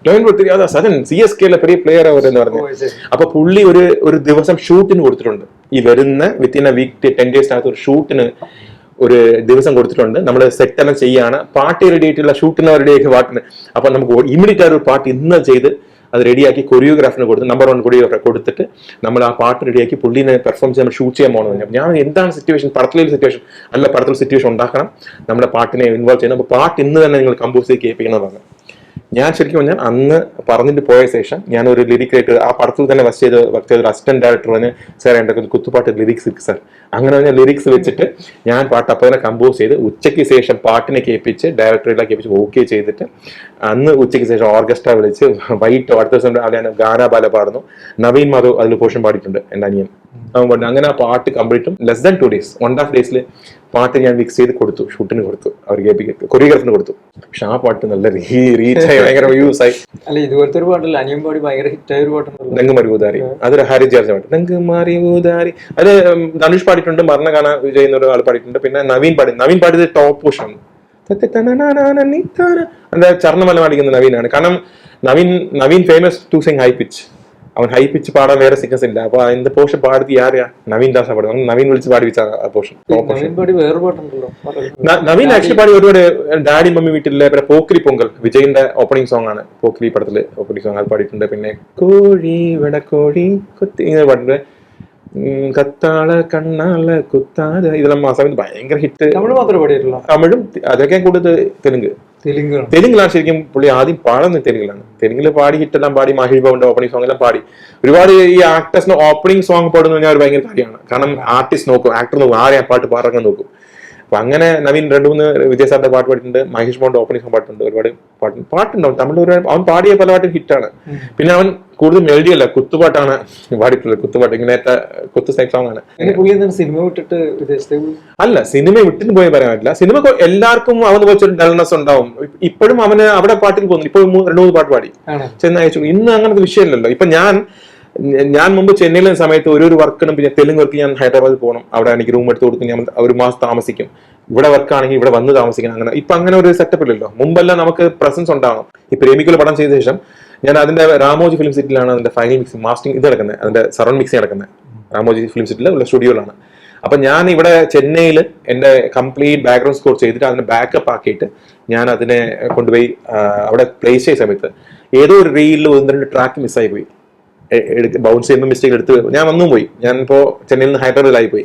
ഡ്വൈൻ ബ്രോ தெரியாத സദൻ CSK പെരിയ പ്ലെയർ അവർ എന്ന് പറഞ്ഞു. അപ്പൊ പുള്ളി ഒരു ദിവസം ഷൂട്ടിന് കൊടുത്തിട്ടുണ്ട്. ഈ വരുന്ന വിത്തിൻ എ വീക്ക് 10 ഡേയ്സിനകത്ത് ഒരു ഷൂട്ടിന് ഒരു ദിവസം കൊടുത്തിട്ടുണ്ട്. നമ്മൾ സെറ്റ് എല്ലാം ചെയ്യാണ്, പാട്ട് റെഡി ആയിട്ടുള്ള ഷൂട്ടിന് റെഡി ആക്കി പാട്ടിന്. അപ്പൊ നമുക്ക് ഇമ്മീഡിയറ്റ് ആ ഒരു പാട്ട് ഇന്ന് ചെയ്ത് അത് റെഡിയാക്കി കൊറിയോഗ്രാഫിന് കൊടുത്ത് നമ്പർ 1 കൊറിയോഗ്രാഫർ കൊടുത്തിട്ട് നമ്മൾ ആ പാട്ട് റെഡിയാക്കി പുള്ളിനെ പെർഫോം ചെയ്യാൻ ഷൂട്ട് ചെയ്യാൻ പോകണമെന്ന്. ഞാൻ എന്താണ് സിറ്റുവേഷൻ, പടത്തിലെ സിറ്റുവേഷൻ അല്ല, പടത്തിൽ സിറ്റുവേഷൻ ഉണ്ടാക്കണം, നമ്മുടെ പാട്ടിനെ ഇൻവോൾവ് ചെയ്യണം. അപ്പൊ പാട്ട് ഇന്ന് തന്നെ നിങ്ങൾ കമ്പോസ് ചെയ്ത് കേൾപ്പിക്കണമെന്നാണ്. ഞാൻ ശരിക്കും പറഞ്ഞാൽ അന്ന് പറഞ്ഞിട്ട് പോയ ശേഷം ഞാൻ ഒരു ലിറിക് ആയിട്ട് ആ പടത്തിൽ തന്നെ വർക്ക് ചെയ്ത ഒരു അസിസ്റ്റന്റ് ഡയറക്ടറിന്, സാർ എൻ്റെ കുത്തുപാട്ട് ലിറിക്സ് സാർ, അങ്ങനെ ഞാൻ ലിറിക്സ് വെച്ചിട്ട് ഞാൻ പാട്ട് അപ്പോൾ തന്നെ കമ്പോസ് ചെയ്ത് ഉച്ചയ്ക്ക് ശേഷം പാട്ടിനെ കേൾപ്പിച്ച് ഡയറക്ടറെല്ലാം കേൾപ്പിച്ച് ഓക്കെ ചെയ്തിട്ട് അന്ന് ഉച്ചയ്ക്ക് ശേഷം ഓർക്കസ്ട്ര വിളിച്ച് വൈകിട്ട് അടുത്ത ദിവസം ഞാൻ ഗാനാബാല പാടുന്നു. നവീൻ മാധവ് അതിൽ പോർഷൻ പാടിയിട്ടുണ്ട്, എൻ്റെ അനിയൻ. അങ്ങനെ ആ പാട്ട് കംപ്ലീറ്റും ലെസ് ദാൻ 2 ഡേയ്സ് 1.5 ഡേയ്സിൽ പാട്ട് ഞാൻ മിക്സ് ചെയ്ത് കൊടുത്തു, ഷൂട്ടിന് കൊടുത്തു, അവർ കൊറിയോഗ്രാഫിന് കൊടുത്തു. പക്ഷെ ആ പാട്ട് നല്ല റീച്ചായി, ഭയങ്കര വ്യൂസ് ആയി. അല്ല, ഇതുപോലത്തെ ഒരു പാട്ടല്ല, അനിയൻ പാടി ഭയങ്കര ഹിറ്റായ ഒരു പാട്ടുണ്ട്, നങ്ക് മറിയൂതാരി. അതൊരു ഹരിജാർജ പാട്ട്, നങ്ക് മറിയൂതാരി. അത് ധനുഷ് പാടിയിട്ടുണ്ട്, മരണഗാന ചെയ്യുന്ന ഒരാൾ പാടിയിട്ടുണ്ട്. പിന്നെ നവീൻ പാടിയത് ടോപ്പ് പോഷൻ, എന്താ ചർണമല പാടിക്കുന്ന നവീനാണ്. കാരണം Naveen famous to sing high pitch. അവൻ ഹൈ പിച്ച് പാടാൻ വേറെ സിംഗേഴ്സ് ഇല്ല. അപ്പൊ അതിന്റെ പോർഷൻ പാടി ആരെയാ, നവീൻ ദാസ പാടും. നവീൻ വിളിച്ച് പാടിച്ച പോർഷൻ. നവീൻ ആക്ച്വലി പാടി ഒരുപാട് ഡാഡി മമ്മി വീട്ടിലെ പിന്നെ പോക്കിരി പൊങ്കൽ, വിജയിന്റെ ഓപ്പണിംഗ് സോങ് ആണ്. പോക്കിരി പടത്തില് ഓപ്പണിംഗ് സോങ് അത് പാടിയിട്ടുണ്ട്. പിന്നെ കോഴി വെടക്കോഴി കൊത്തി ഇങ്ങനെ പാടിട്ടുണ്ട്. കത്താള കണ്ണാള കുത്താതെ, ഇതെല്ലാം ആ സമയത്ത് ഭയങ്കര ഹിറ്റ്. തമിഴും അതൊക്കെ കൂടുതൽ തെലുങ്കിലാണ് ശരിക്കും പുള്ളി ആദ്യം പാടുന്നത്. തെലുങ്കിൽ പാടി ഹിറ്റെല്ലാം പാടി, മഹേഷ് ബാബുന്റെ ഓപ്പണിംഗ് സോങ് എല്ലാം പാടി. ഒരുപാട് ഈ ആക്ടേഴ്സിന് ഓപ്പണിംഗ് സോങ് പാടുന്ന പറഞ്ഞാൽ ഒരു ഭയങ്കര കാര്യമാണ്. കാരണം ആർട്ടിസ്റ്റ് നോക്കും, ആക്ടർ നോക്കും, ആരെയാ പാട്ട് പാടാൻ നോക്കും. അപ്പൊ അങ്ങനെ നവീൻ 2-3 വിജയ് സാറിന്റെ പാട്ട് പാടിയിട്ടുണ്ട്, മഹേഷ് ബാബുന്റെ ഓപ്പണിംഗ് സോങ് പാട്ടുണ്ട്, ഒരുപാട് പാട്ടുണ്ടാവും തമിഴ്. അവൻ പാടിയ പല പാട്ടും ഹിറ്റാണ്. പിന്നെ അവൻ കൂടുതൽ മെലഡി അല്ല, കുത്തുപാട്ടാണ് പാടിയിട്ടുള്ളത്. കുത്തുപാട്ട് ഇങ്ങനത്തെ കുത്തു സൈഡ് സോങ് ആണ്. സിനിമ വിട്ടിട്ട് അല്ല, സിനിമ വിട്ടിട്ട് പോയി പറയാൻ പറ്റില്ല. സിനിമ എല്ലാവർക്കും അവന് വെച്ചൊരു ഡൾനെസ് ഉണ്ടാവും. ഇപ്പോഴും അവന് അവിടെ പാട്ടിൽ പോകുന്നു. ഇപ്പൊ 2-3 പാട്ട് പാടി ചെന്ന് അയച്ചു. ഇന്ന് അങ്ങനത്തെ വിഷയമില്ലല്ലോ. ഇപ്പൊ ഞാൻ മുമ്പ് ചെന്നൈയിലെ സമയത്ത് ഒരു വർക്കിനും പിന്നെ തെലുങ്ക് വർക്ക് ഞാൻ ഹൈദരാബാദിൽ പോകണം. അവിടെ എനിക്ക് റൂം എടുത്ത് കൊടുക്കും, ഞാൻ 1 മാസം താമസിക്കും. ഇവിടെ വർക്കാണെങ്കിൽ ഇവിടെ വന്ന് താമസിക്കണം. അങ്ങനെ ഇപ്പൊ അങ്ങനെ ഒരു സെറ്റപ്പ് ഇല്ലല്ലോ. മുമ്പെല്ലാം നമുക്ക് പ്രസൻസ് ഉണ്ടാവണം. ഈ പ്രേമിക്കുള്ള പടം ചെയ്ത ശേഷം ഞാൻ അതിന്റെ രാമോജി ഫിലിം സിറ്റിയിലാണ് അതിന്റെ ഫൈനൽ മിക്സിംഗ് മാസ്റ്ററിംഗ് ഇത് നടക്കുന്നത്, അതിന്റെ സറൗണ്ട് മിക്സിംഗ് നടക്കുന്നത് രാമോജി ഫിലിം സിറ്റിയിലെ ഉള്ള സ്റ്റുഡിയോയിലാണ്. അപ്പൊ ഞാൻ ഇവിടെ ചെന്നൈയിൽ എന്റെ കംപ്ലീറ്റ് ബാക്ക്ഗ്രൗണ്ട് സ്കോർ ചെയ്തിട്ട് അതിനെ ബാക്കപ്പ് ആക്കിയിട്ട് ഞാൻ അതിനെ കൊണ്ടുപോയി അവിടെ പ്ലേസ് ചെയ്ത സമയത്ത് ഏതോ ഒരു റീലിൽ 1-2 ട്രാക്ക് മിസ്സായി പോയി. ബൗൺസ് ചെയ്യുമ്പോൾ മിസ്റ്റേക്ക് എടുത്ത് ഞാൻ വന്നും പോയി. ഞാനിപ്പോ ചെന്നൈയിൽ നിന്ന് ഹൈദരാബാദിലായി പോയി.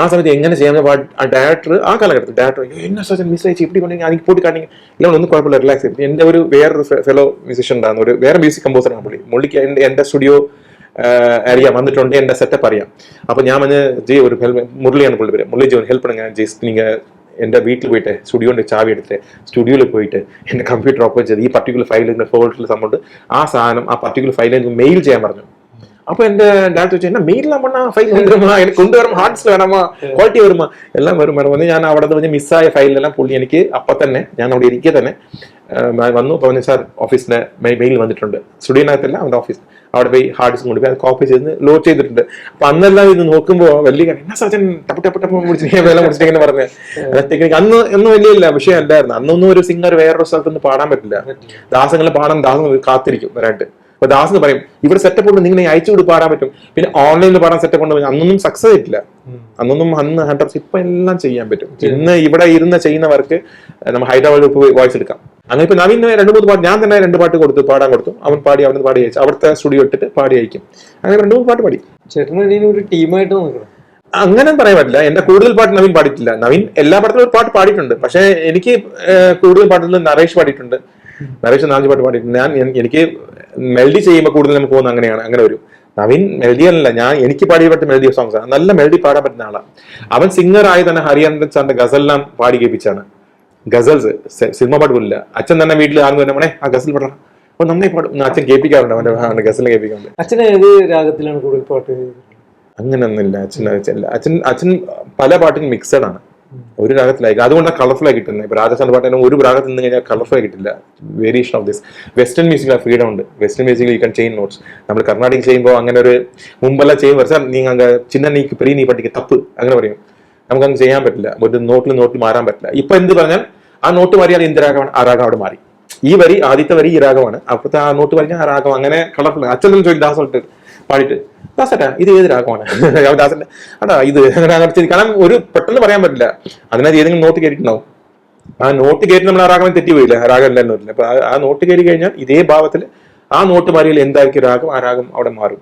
ആ സമയത്ത് എങ്ങനെ ചെയ്യാൻ ആ ഡയറക്ടർ ആ കാലഘട്ടത്തിൽ ഡയറക്ടർ എന്നെ സജൻ മിസ് അയച്ചു ഇപ്പടി കൊണ്ട് എനിക്ക് പോയിട്ട് കാണിക്കും ഇല്ല ഒന്നും കുഴപ്പമില്ല റിലാക്സ് ചെയ്യും. എന്റെ ഒരു വേറൊരു ഫെലോ മ്യൂസിഷ്യൻ ഉണ്ടായിരുന്നു, ഒരു വേറെ മ്യൂസിക് കമ്പോസറാണ് പുള്ളിക്ക് എന്റെ സ്റ്റുഡിയോ അറിയാം, വന്നിട്ടുണ്ട്, എന്റെ സെറ്റപ്പ് അറിയാം. അപ്പൊ ഞാൻ പറഞ്ഞ ജി ഒരു മുരളിയാണ് പുള്ളി പേര്, മുരളി ജി ഒരു ഹെൽപ്പ് பண்ணுங்க ജസ്റ്റ് നിങ്ങൾ എന്റെ വീട്ടിൽ പോയിട്ട് സ്റ്റുഡിയോന്റെ ചാവി എടുത്തിട്ട് സ്റ്റുഡിയോയിൽ പോയിട്ട് എന്റെ കമ്പ്യൂട്ടർ ഓപ്പൺ ചെയ്ത് ഈ പർട്ടിക്കുലർ ഫയലിന്റെ ഫോൾഡറിൽ സംബന്ധം ആ സാധനം ആ പർട്ടിക്കുലർ ഫയൽ എനിക്ക് മെയിൽ ചെയ്യാൻ പറഞ്ഞു. അപ്പൊ എന്റെ ഡയറക്ടർ ചോദിച്ചു എന്നാ മെയിലെല്ലാം பண்ணா ഫയൽ കൊണ്ടുവരുമാ, എനിക്ക് കൊണ്ടുവരുമ്പോ ഹാർഡ്സ് വേണമാ, ക്വാളിറ്റി വരുമാ, എല്ലാം വരും മേഡം. ഞാൻ അവിടെ നിന്ന് മിസ്സായ ഫയലിലെല്ലാം പുള്ളി എനിക്ക് അപ്പൊ തന്നെ ഞാൻ അവിടെ ഇരിക്കെ തന്നെ വന്നു പറഞ്ഞു സാർ ഓഫീസിന്റെ മെയിൽ വന്നിട്ടുണ്ട്, സ്റ്റുഡിയോനകത്തല്ല അവന്റെ ഓഫീസ്, അവിടെ പോയി ഹാർഡ് ഡിസ്ക് കൊണ്ടുപോയി അത് കോപ്പി ചെയ്ത് ലോഡ് ചെയ്തിട്ടുണ്ട്. അപ്പൊ അന്നെല്ലാം ഇത് നോക്കുമ്പോ വലിയ എന്നാ സജൻ ടപ്പ് ടപ്പ് ടപ്പ് മുടിച്ചിട്ട് ഇങ്ങനെ പറഞ്ഞ ടെക്നിക്ക് ഒന്നും വലിയ വിഷയം അല്ലായിരുന്നു. അന്നൊന്നും ഒരു സിംഗർ വേറൊരു സ്ഥലത്തൊന്നും പാടാൻ പറ്റില്ല. ദാസങ്ങൾ പാടാൻ ദാസങ്ങൾ കാത്തിരിക്കും വരായിട്ട്. അപ്പൊ ദാസ് പറയും ഇവിടെ സെറ്റപ്പ് ഉണ്ട്, നിങ്ങൾ അയച്ചു കൊടുത്ത് പാടാൻ പറ്റും. പിന്നെ ഓൺലൈനിൽ പാടാൻ സെറ്റപ്പ് ഉണ്ട്. അന്നൊന്നും സക്സസ് ആയിട്ടില്ല, അന്ന് 100% ഇപ്പൊ എല്ലാം ചെയ്യാൻ പറ്റും. ഇന്ന് ഇവിടെ ഇരുന്ന് ചെയ്യുന്നവർക്ക് നമ്മൾ ഹൈദരാബാദിൽ പോയി വോയിസ് എടുക്കാം. അങ്ങനെ ഇപ്പൊ നവീൻ 2-3 പാട്ട്, ഞാൻ തന്നെ 2 പാട്ട് പാടാൻ കൊടുത്തു. അവൻ പാടി, അവൻ പാടി അയച്ചു, അവിടുത്തെ സ്റ്റുഡിയോ ഇട്ടിട്ട് പാടി അയക്കും. അങ്ങനെ 2-3 പാട്ട് പാടി. ചേട്ടന് ഒരു ടീമായിട്ട് നോക്കണം. അങ്ങനെ പറയാൻ പറ്റില്ല. എന്റെ കൂടുതൽ പാട്ട് നവീൻ പാടിയിട്ടില്ല. നവീൻ എല്ലാ പാട്ടിലും ഒരു പാട്ട് പാടിയിട്ടുണ്ട്. പക്ഷെ എനിക്ക് കൂടുതൽ പാട്ടിൽ നരേഷ് പാടിയിട്ടുണ്ട്. നരേഷ് 4 പാട്ട് പാടിയിട്ടുണ്ട്. എനിക്ക് മെലഡി ചെയ്യുമ്പോൾ കൂടുതൽ നമുക്ക് പോകുന്നത് അങ്ങനെയാണ്, അങ്ങനെ വരും. നവീൻ മെലഡി അല്ല, എനിക്ക് പാടിയ പറ്റുന്ന മെലഡി സോങ്സ് ആണ്. നല്ല മെലഡി പാടാൻ പറ്റുന്ന ആളാണ്. അവൻ സിംഗർ ആയി തന്നെ ഹരിയാനന്ദൻ സാറിന്റെ ഗസലെല്ലാം പാടി കേൾപ്പിച്ചാണ്. ഗസൽസ് സിനിമ പാട്ട് പോലില്ല. അച്ഛൻ തന്നെ വീട്ടിൽ ആകുന്ന തന്നെ മോനെ ആ ഗസൽ പാടാം, അപ്പൊ നന്നായി പാടും. അച്ഛൻ കേൾപ്പിക്കാറുണ്ട്, അവന്റെ ഗസൽ കേൾപ്പിക്കാറുണ്ട്. അച്ഛൻ ഏത് രാഗത്തിലാണ് കൂടുതൽ പാട്ട്? അങ്ങനെയൊന്നുമില്ല. അച്ഛൻ പല പാട്ടും മിക്സഡ് ആണ്, ഒരു രാഗത്തിലായി. അതുകൊണ്ടാണ് കളർഫുൾ ആയി കിട്ടുന്നത്. ഇപ്പൊ രാജസ്ഥാൻ പാട്ടിന് ഒരു രാഗത്തിൽ നിന്ന് കഴിഞ്ഞാൽ കളർഫുൾ ആയി കിട്ടില്ല. Variation of this. വെസ്റ്റേൺ മ്യൂസിക്കിൽ ഫ്രീഡം ഉണ്ട്. വെസ്റ്റേൺ മ്യൂസിക്കിൽ യു ക്യാൻ ചേഞ്ച് നോട്ട്സ്. നമ്മൾ കർണാടിക് ചെയ്യുമ്പോൾ അങ്ങനെ ഒരു മുമ്പെല്ലാം ചെയ്യുമ്പോൾ സാർ നിങ്ങൾ ചിന്ന നീക്ക് പെരി നീ പട്ടിക്ക് തപ്പ് അങ്ങനെ പറയും. നമുക്കങ്ങനെ ചെയ്യാൻ പറ്റില്ല. ഒരു നോട്ടിൽ മാറാൻ പറ്റില്ല. ഇപ്പൊ എന്ത് പറഞ്ഞാൽ ആ നോട്ട് മാറിയാൽ എന്ത് രാഗമാണ്, ആ രാഗം അവിടെ മാറി. ഈ വരി ആദ്യത്തെ വരി ഈ രാഗമാണ്, അപ്പുറത്തെ ആ നോട്ട് പറഞ്ഞാൽ ആ രാഗം. അങ്ങനെ കളർഫുൾ. അച്ഛനും ചോദിക്കും ദാസോട്ട് പാടിയിട്ട്, ദാസേട്ടാ ഇത് ഏത് രാഗമാണ്? ദാസന്റെ അടാ ഇത് അങ്ങനെ. കാരണം ഒരു പെട്ടെന്ന് പറയാൻ പറ്റില്ല. അതിനകത്ത് ഏതെങ്കിലും നോട്ട് കയറിയിട്ടുണ്ടാവും. ആ നോട്ട് കയറി നമ്മൾ ആ രാഗം തെറ്റി പോയില്ല, ആ രാഗം എല്ലാം വരില്ല. അപ്പൊ ആ നോട്ട് കയറി കഴിഞ്ഞാൽ ഇതേ ഭാവത്തിൽ ആ നോട്ട് മാറിയാൽ എന്തായിരിക്കും രാഗം, ആ രാഗം അവിടെ മാറും.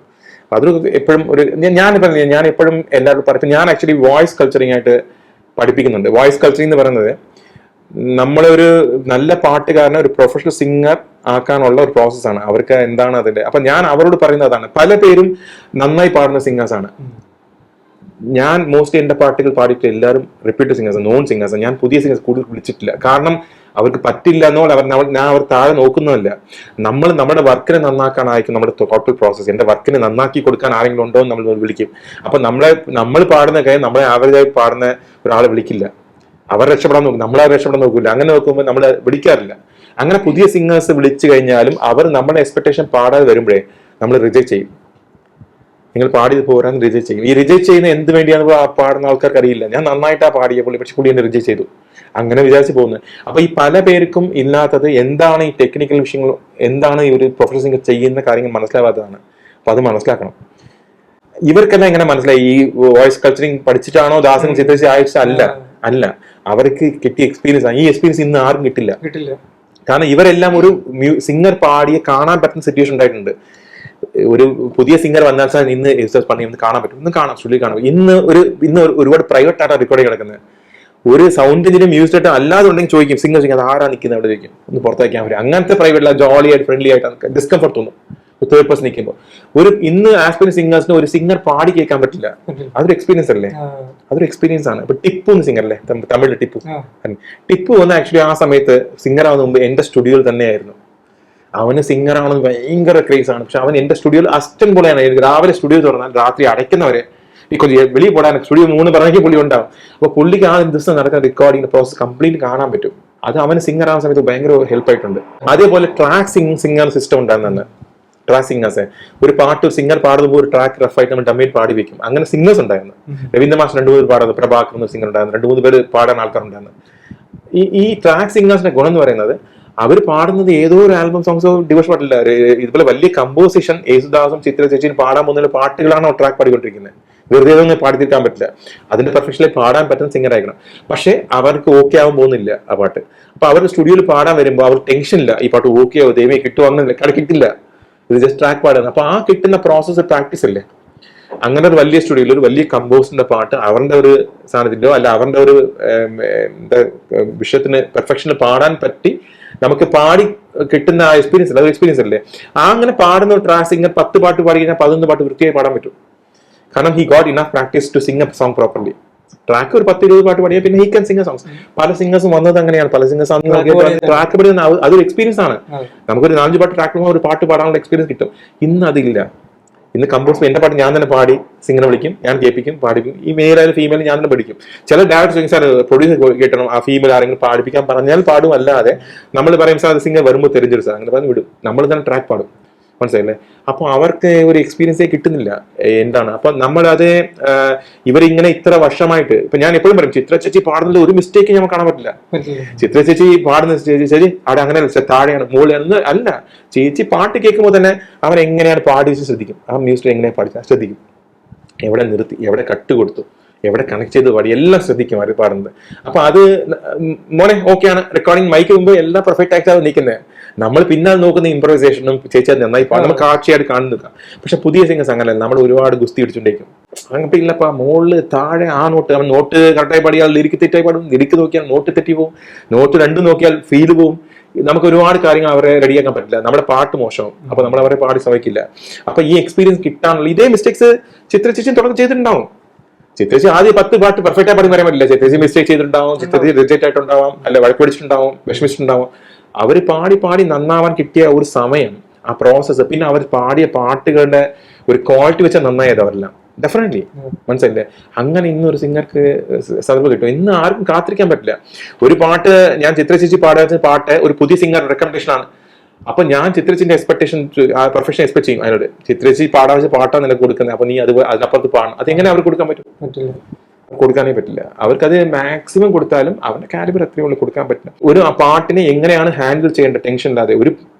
അതൊരു എപ്പോഴും ഒരു ഞാൻ എപ്പോഴും എല്ലാവരും പറയും. ഞാൻ ആക്ച്വലി വോയിസ് കൾച്ചറിങ് ആയിട്ട് പഠിപ്പിക്കുന്നുണ്ട്. വോയിസ് കൾച്ചറിങ് എന്ന് പറയുന്നത് നമ്മളൊരു നല്ല പാട്ടുകാരനെ ഒരു പ്രൊഫഷണൽ സിംഗർ ആക്കാനുള്ള ഒരു പ്രോസസ്സാണ്. അവർക്ക് എന്താണ് അതിന്റെ. അപ്പൊ ഞാൻ അവരോട് പറയുന്നത് അതാണ്. പല പേരും നന്നായി പാടുന്ന സിംഗേഴ്സ് ആണ്. ഞാൻ മോസ്റ്റ്ലി എന്റെ പാട്ടുകൾ പാടിയിട്ട് എല്ലാവരും റിപ്പീറ്റഡ് സിംഗേഴ്സ്, നോൺ സിംഗേഴ്സ്. ഞാൻ പുതിയ സിംഗേഴ്സ് കൂടുതൽ വിളിച്ചിട്ടില്ല. കാരണം അവർക്ക് പറ്റില്ല എന്നോ ഞാൻ അവർ താഴെ നോക്കുന്നതല്ല. നമ്മുടെ വർക്കിനെ നന്നാക്കാനായിരിക്കും നമ്മുടെ ടോട്ടൽ പ്രോസസ്സ്. എന്റെ വർക്കിനെ നന്നാക്കി കൊടുക്കാൻ ആരെങ്കിലും ഉണ്ടോ എന്ന് നമ്മൾ വിളിക്കും. അപ്പൊ നമ്മൾ പാടുന്ന കാര്യം നമ്മളെ ആവറേജായി പാടുന്ന ഒരാളെ വിളിക്കില്ല. അവർ രക്ഷപ്പെടാൻ നോക്കും, നമ്മളെ രക്ഷപ്പെടാൻ നോക്കില്ല. അങ്ങനെ നോക്കുമ്പോൾ നമ്മൾ വിളിക്കാറില്ല. അങ്ങനെ പുതിയ സിംഗേഴ്സ് വിളിച്ചു കഴിഞ്ഞാലും അവർ നമ്മുടെ എക്സ്പെക്ടേഷൻ പാടാതെ വരുമ്പോഴേ നമ്മൾ റിജക്ട് ചെയ്യും. നിങ്ങൾ പാടിയത് പോരാന്ന് റിജക്ട് ചെയ്യും. ഈ റിജക്ട് ചെയ്യുന്ന എന്ത് വേണ്ടിയാണെന്ന് പാടുന്ന ആൾക്കാർക്ക് അറിയില്ല. ഞാൻ നന്നായിട്ടാ പാടിയ പുള്ളി, പക്ഷെ പുള്ളി എന്നെ റിജക്ട് ചെയ്തു, അങ്ങനെ വിചാരിച്ച് പോകുന്നത്. അപ്പൊ ഈ പല പേർക്കും ഇല്ലാത്തത് എന്താണ്, ഈ ടെക്നിക്കൽ വിഷയങ്ങൾ എന്താണ്, ഈ ഒരു പ്രൊഫഷണൽ സിംഗർ ചെയ്യുന്ന കാര്യങ്ങൾ മനസ്സിലാവാത്തതാണ്. അപ്പൊ അത് മനസ്സിലാക്കണം. ഇവർക്കെല്ലാം എങ്ങനെ മനസ്സിലായി? ഈ വോയിസ് കൾച്ചറിങ് പഠിച്ചിട്ടാണോ ദാസനും ചിത്രശി ആഴ്ച? അല്ല, അവർക്ക് കിട്ടിയ എക്സ്പീരിയൻസ് ആണ്. ഈ എക്സ്പീരിയൻസ് ഇന്ന് ആർക്കും കിട്ടില്ല. കാരണം ഇവരെല്ലാം ഒരു സിംഗർ പാടിയെ കാണാൻ പറ്റുന്ന സിറ്റുവേഷൻ ഉണ്ടായിട്ടുണ്ട്. ഒരു പുതിയ സിംഗർ വന്നാൽ സാർ ഇന്ന് പണി ഒന്ന് കാണാൻ പറ്റും, ഇന്ന് കാണാം, സ്റ്റുഡിയോ കാണാം. ഇന്ന് ഒരുപാട് പ്രൈവറ്റ് ആയിട്ടാണ് റെക്കോർഡിങ് കിടക്കുന്നത്. ഒരു സൗണ്ട് എഞ്ചിനും മ്യൂസിക് ആയിട്ട് അല്ലാതെ ഉണ്ടെങ്കിൽ ചോദിക്കും, സിംഗർ അത് ആരാ നിൽക്കുന്നത് അവിടെ ചോദിക്കും, ഒന്ന് പുറത്തേക്കാൻ പറ്റും. അങ്ങനത്തെ പ്രൈവറ്റ് ജോളി ആയിട്ട് ഫ്രണ്ട്ലി ആയിട്ട് ഡിസ്കംഫർട്ട് തോന്നും തേർഡ് പേഴ്സൺ നിൽക്കുമ്പോൾ. ഇന്ന് ആസ്പിരന്റ് സിംഗേഴ്സിന് ഒരു സിംഗർ പാടി കേൾക്കാൻ പറ്റില്ല. അതൊരു എക്സ്പീരിയൻസ് അല്ലേ? അതൊരു എക്സ്പീരിയൻസ് ആണ്. ഇപ്പൊ ടിപ്പു എന്ന് സിംഗർ അല്ലേ, തമിഴിലെ ടിപ്പു വന്ന് ആക്ച്വലി ആ സമയത്ത് സിംഗർ ആവുന്ന മുമ്പ് എന്റെ സ്റ്റുഡിയോയിൽ തന്നെയായിരുന്നു. അവന് സിംഗർ ആണെന്ന് ഭയങ്കര ക്രേസ് ആണ്. പക്ഷെ അവൻ എന്റെ സ്റ്റുഡിയോയിൽ അസിസ്റ്റന്റ് പോലെയാണ്. രാവിലെ സ്റ്റുഡിയോ തുറന്നാൽ രാത്രി അടയ്ക്കുന്നവരെ വെളിയിൽ പോടാൻ സ്റ്റുഡിയോ 3 പറഞ്ഞെങ്കിൽ പുള്ളി ഉണ്ടാവും. അപ്പൊ പുള്ളിക്ക് ആ ദിവസം നടക്കുന്ന റെക്കോർഡിംഗ് പ്രോസസ് കംപ്ലീറ്റ് കാണാൻ പറ്റും. അത് അവന് സിംഗർ ആവുന്ന സമയത്ത് ഭയങ്കര ഹെൽപ്പ് ആയിട്ടുണ്ട്. അതേപോലെ ട്രാക്ക് സിംഗർ സിസ്റ്റം ഉണ്ടാകുന്ന ട്രാക്ക് സിംഗേഴ്സ്, ഒരു പാട്ട് സിംഗർ പാടുമ്പോൾ ഒരു ട്രാക്ക് റഫായിട്ട് നമ്മൾ ഡമ്മയിൽ പാടി വെക്കും. അങ്ങനെ സിംഗേഴ്സ് ഉണ്ടായിരുന്നു. രവീന്ദ്ര മാഷ് 2-3 പാടുന്നത്, പ്രഭാകർ എന്ന സിംഗർ ഉണ്ടായിരുന്നു, 2-3 പേര് പാടാൻ ആൾക്കാരുണ്ടായിരുന്നു. ഈ ട്രാക്ക് സിംഗേഴ്സിന്റെ ഗുണം എന്ന് പറയുന്നത് അവർ പാടുന്നത് ഏതോ ഒരു ആൽബം സോങ്സോ ഡിവോഴ്സ് പാട്ടില്ല. ഇതുപോലെ വലിയ കമ്പോസിഷൻ യേശുദാസും ചിത്ര ചേച്ചിയും പാടാൻ പോകുന്ന പാട്ടുകളാണ് ട്രാക്ക് പാടിക്കൊണ്ടിരിക്കുന്നത്. വെറുതെ ഒന്നും പാടിത്തീർക്കാൻ പറ്റില്ല. അതിന്റെ പെർഫെക്ഷനിൽ പാടാൻ പറ്റുന്ന സിംഗർ ആയിരിക്കണം. പക്ഷെ അവർക്ക് ഓക്കെ ആവാൻ പോകുന്നില്ല ആ പാട്ട്. അപ്പൊ അവർ സ്റ്റുഡിയോയിൽ പാടാൻ വരുമ്പോൾ അവർ ടെൻഷനില്ല, ഈ പാട്ട് ഓക്കെ ആവും, ദൈവം കിട്ടുമോ, അങ്ങനെ കിട്ടില്ല, ഇത് ജസ്റ്റ് ട്രാക്ക് പാടുന്നത്. അപ്പൊ ആ കിട്ടുന്ന പ്രോസസ്സ് പ്രാക്ടീസ് അല്ലേ. അങ്ങനെ ഒരു വലിയ സ്റ്റുഡിയോയിൽ ഒരു വലിയ കമ്പോസിന്റെ പാട്ട് അവരുടെ ഒരു സാന്നിധ്യമോ അല്ല അവരുടെ ഒരു വിഷയത്തിന് പെർഫെക്ഷനിൽ പാടാൻ പറ്റി നമുക്ക് പാടി കിട്ടുന്ന ആ എക്സ്പീരിയൻസ് അല്ല, എക്സ്പീരിയൻസ് അല്ലേ. ആ അങ്ങനെ പാടുന്ന ഒരു ട്രാക്ക് സിംഗർ 10 പാട്ട് പാടി കഴിഞ്ഞാൽ 11 പാട്ട് വൃത്തിയായി പാടാൻ പറ്റും. കാരണം he got enough practice to sing a song properly. Track ഒരു 10-20 പാട്ട് പാടിയാൽ പിന്നെ he can sing a songs. പല സിംഗേഴ്സും വന്നത് അങ്ങനെയാണ്. പല സിംഗേഴ്സ് ട്രാക്ക് പാടുന്ന അതൊരു എക്സ്പീരിയൻസ് ആണ്. നമുക്കൊരു 4 പാട്ട് ട്രാക്ക് ഒരു പാട്ട് പാടാനുള്ള എക്സ്പീരിയൻസ് കിട്ടും. ഇന്ന് അതില്ല. ഇന്ന് കമ്പോസ് എന്റെ പാട്ട് ഞാൻ തന്നെ പാടി സിംഗറെ വിളിക്കും, ഞാൻ കേൾപ്പിക്കും, പാടിക്കും. ഈ മെയിൽ ആയാലും ഫീമെയിൽ ഞാൻ തന്നെ പഠിക്കും. ചില ഡയറക്ടർ ചോദിക്കും, സാർ പ്രൊഡ്യൂസർ കേട്ടണം, ആ ഫീമെയിൽ ആരെങ്കിലും പാടിപ്പിക്കാൻ പറഞ്ഞാൽ പാടും. അല്ലാതെ നമ്മൾ പറയും സാർ സിംഗർ വരുമ്പോൾ തെരഞ്ഞെടുക്കും സാർ, അങ്ങനെ പറഞ്ഞ് വിടും. നമ്മൾ തന്നെ ട്രാക്ക് പാടും. മനസ്സിലായില്ലേ? അപ്പോൾ അവർക്ക് ഒരു എക്സ്പീരിയൻസേ കിട്ടുന്നില്ല. എന്താണ് അപ്പൊ നമ്മളത് ഇവരിങ്ങനെ ഇത്ര വർഷമായിട്ട് ഇപ്പൊ ഞാൻ എപ്പോഴും പറയും, ചിത്ര ചേച്ചി പാടുന്നതിൽ ഒരു മിസ്റ്റേക്ക് നമുക്ക് കാണാൻ പറ്റില്ല. ചിത്ര ചേച്ചി പാടുന്ന ചേച്ചി അവിടെ അങ്ങനെ താഴെയാണ് മുകളിലാണ് അല്ല, ചേച്ചി പാട്ട് കേൾക്കുമ്പോൾ തന്നെ അവൻ എങ്ങനെയാണ് പാടിച്ച് ശ്രദ്ധിക്കും, ആ മ്യൂസിക് എങ്ങനെയാണ് പാടിച്ച ശ്രദ്ധിക്കും, എവിടെ നിർത്തി, എവിടെ കട്ട് കൊടുത്തു, എവിടെ കണക്ട് ചെയ്ത് പാടി, എല്ലാം ശ്രദ്ധിക്കും അവർ പാടുന്നത്. അപ്പൊ അത് മോനെ ഓക്കെയാണ്, റെക്കോർഡിംഗ് മൈക്ക് മുമ്പ് എല്ലാം പെർഫെക്റ്റ് ആയിട്ടാണ് നിൽക്കുന്നത്. നമ്മൾ പിന്നെ നോക്കുന്ന ഇംപ്രവൈസേഷനും ചേച്ചി അത് നന്നായി പാടും, നമുക്ക് കാഴ്ചയായിട്ട് കാണുന്നില്ല. പക്ഷെ പുതിയ സിംഗേഴ്സ് അങ്ങനെയല്ല, നമ്മൾ ഒരുപാട് ഗുസ്തി പിടിച്ചുകൊണ്ടിരിക്കും. അങ്ങനത്തെ ഇല്ലപ്പാ, മുകളിൽ താഴെ ആ നോട്ട്, അവൻ നോട്ട് കറക്റ്റായി പാടിയാൽ ലിരിക്ക് തെറ്റായി പാടും, ലിരിക്ക് നോക്കിയാൽ നോട്ട് തെറ്റി പോകും, നോട്ട് രണ്ടും നോക്കിയാൽ ഫീൽ പോവും. നമുക്ക് ഒരുപാട് കാര്യങ്ങൾ അവരെ റെഡിയാക്കാൻ പറ്റില്ല, നമ്മുടെ പാട്ട് മോശവും, അപ്പൊ നമ്മൾ അവരെ പാടി ശ്രമിക്കില്ല. അപ്പൊ ഈ എക്സ്പീരിയൻസ് കിട്ടാനുള്ള ഇതേ മിസ്റ്റേക്സ് ചിത്ര ചേച്ചി തുടർന്ന് ചെയ്തിട്ടുണ്ടാവും. ചിത്രേച്ചി ആദ്യം 10 പാട്ട് പെർഫെക്റ്റ് ആയി പാടി പറയാൻ പറ്റില്ല. ചിത്രേച്ചി മിസ്റ്റേക്ക് ചെയ്തിട്ടുണ്ടാവും, ചിത്രേച്ചി റിജക്റ്റ് ആയിട്ടുണ്ടാവാം, അല്ല വഴക്ക് പിടിച്ചിട്ടുണ്ടാവും, വിഷമിച്ചിട്ടുണ്ടാവും. അവര് പാടി പാടി നന്നാവാൻ കിട്ടിയ ഒരു സമയം, ആ പ്രോസസ്സ്, പിന്നെ അവർ പാടിയ പാട്ടുകളുടെ ഒരു ക്വാളിറ്റി വെച്ചാൽ നന്നായത് അവരെല്ലാം ഡെഫിനറ്റ്ലി. മനസ്സിലായില്ലേ? അങ്ങനെ ഇന്നൊരു സിംഗർക്ക് സദർഭം കിട്ടും. ഇന്ന് ആർക്കും കാത്തിരിക്കാൻ പറ്റില്ല. ഒരു പാട്ട് ഞാൻ ചിത്ര ചേച്ചി പാടാത്ത പാട്ട് ഒരു പുതിയ സിംഗർ റെക്കമെൻഡേഷൻ ആണ്. അപ്പൊ ഞാൻ ചിത്രച്ചിന്റെ എക്സ്പെക്ടേഷൻ പെർഫെക്ഷൻ എക്സ്പെക്ട് ചെയ്യും അതിനോട്. ചിത്രച്ചി പാടാൻ വെച്ച പാട്ടാണ് നിനക്ക് കൊടുക്കുന്നത്, അപ്പൊ നീ അത് അതിനപ്പുറത്ത് പാടണം. അതെങ്ങനെ അവർ കൊടുക്കാൻ പറ്റും? കൊടുക്കാനേ പറ്റില്ല. അവർക്കത് മാക്സിമം കൊടുത്താലും അവന്റെ കാലിബർ എത്രയേ ഉള്ളൂ, കൊടുക്കാൻ പറ്റില്ല. ഒരു ആ പാട്ടിനെ എങ്ങനെയാണ് ഹാൻഡിൽ ചെയ്യേണ്ടത് ടെൻഷൻ ഇല്ലാതെ. ഒരു